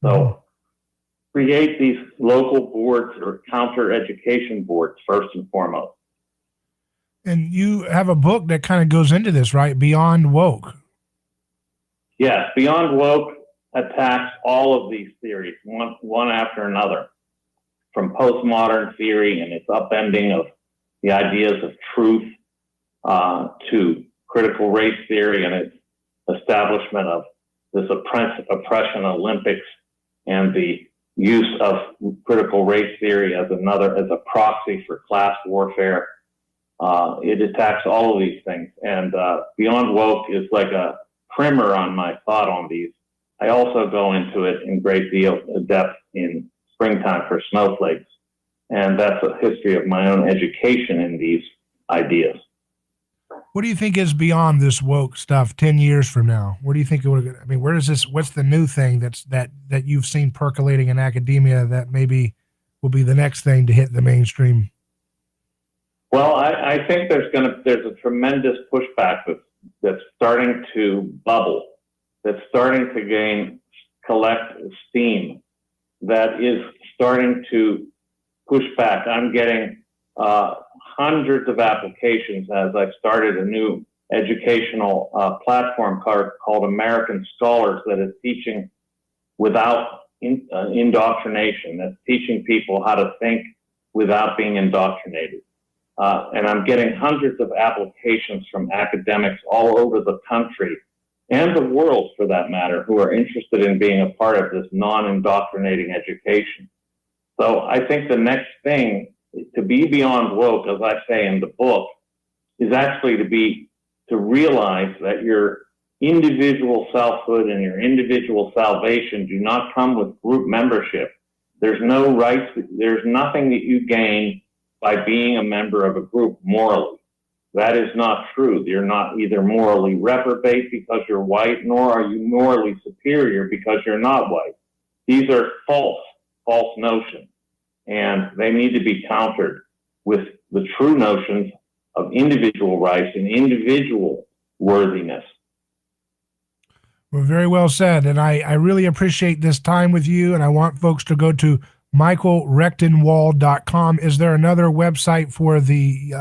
So create these local boards or counter education boards first and foremost. And you have a book that kind of goes into this, right? Beyond Woke. Yes, Beyond Woke attacks all of these theories, one after another, from postmodern theory and its upending of the ideas of truth to critical race theory and its establishment of this oppression Olympics and the use of critical race theory as a proxy for class warfare. It attacks all of these things. And Beyond Woke is like a primer on my thought on these. I also go into it in great deal of depth in Springtime for Snowflakes. And that's a history of my own education in these ideas. What do you think is beyond this woke stuff 10 years from now? Where do you think it would, I mean, where is this, what's the new thing that you've seen percolating in academia that maybe will be the next thing to hit the mainstream? Well, I think there's a tremendous pushback that's starting to bubble, that's starting to collect steam, that is starting to push back. I'm getting hundreds of applications as I've started a new educational platform called American Scholars that is teaching without indoctrination, that's teaching people how to think without being indoctrinated. And I'm getting hundreds of applications from academics all over the country and the world, for that matter, who are interested in being a part of this non-indoctrinating education. So I think the next thing to be beyond woke, as I say in the book, is actually to realize that your individual selfhood and your individual salvation do not come with group membership. There's no rights, there's nothing that you gain by being a member of a group morally. That is not true. You're not either morally reprobate because you're white, nor are you morally superior because you're not white. These are false notions, and they need to be countered with the true notions of individual rights and individual worthiness. Well, very well said. And I really appreciate this time with you, and I want folks to go to michaelrechtenwald.com. Is there another website for the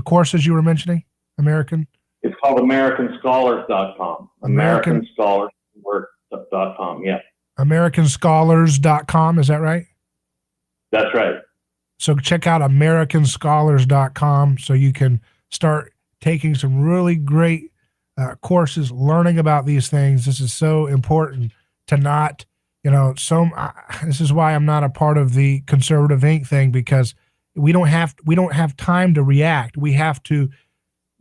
courses you were mentioning? American? It's called AmericanScholars.com. AmericanScholarsWork.com, yeah. AmericanScholars.com, is that right? That's right. So check out AmericanScholars.com so you can start taking some really great courses, learning about these things. This is so important to not, this is why I'm not a part of the Conservative Inc. thing, because we don't have time to react. We have to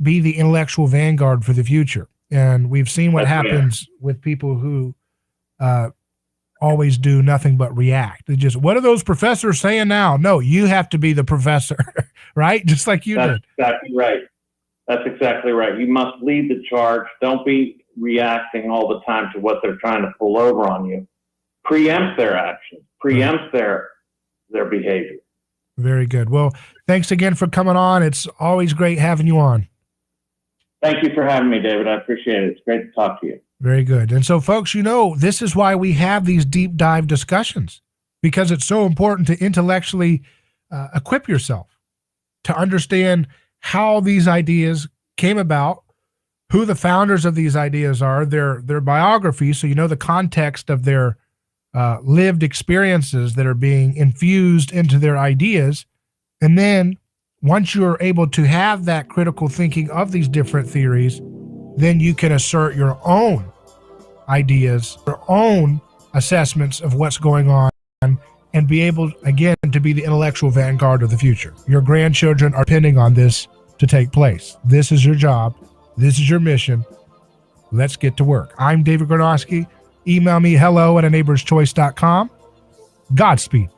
be the intellectual vanguard for the future. And we've seen what happens with people who always do nothing but react. They just, what are those professors saying now? No, you have to be the professor, right? Just like you did. Exactly right. That's exactly right. You must lead the charge. Don't be reacting all the time to what they're trying to pull over on you. Preempt their actions. Preempt their behavior. Very good. Well, thanks again for coming on. It's always great having you on. Thank you for having me, David. I appreciate it. It's great to talk to you. Very good. And so, folks, this is why we have these deep dive discussions, because it's so important to intellectually equip yourself to understand how these ideas came about, who the founders of these ideas are, their biographies, so you know the context of their lived experiences that are being infused into their ideas. And then once you're able to have that critical thinking of these different theories, then you can assert your own ideas, your own assessments of what's going on, and be able, again, to be the intellectual vanguard of the future. Your grandchildren are depending on this to take place. This is your job. This is your mission. Let's get to work. I'm David Grodin. Email me hello@aneighborschoice.com. Godspeed.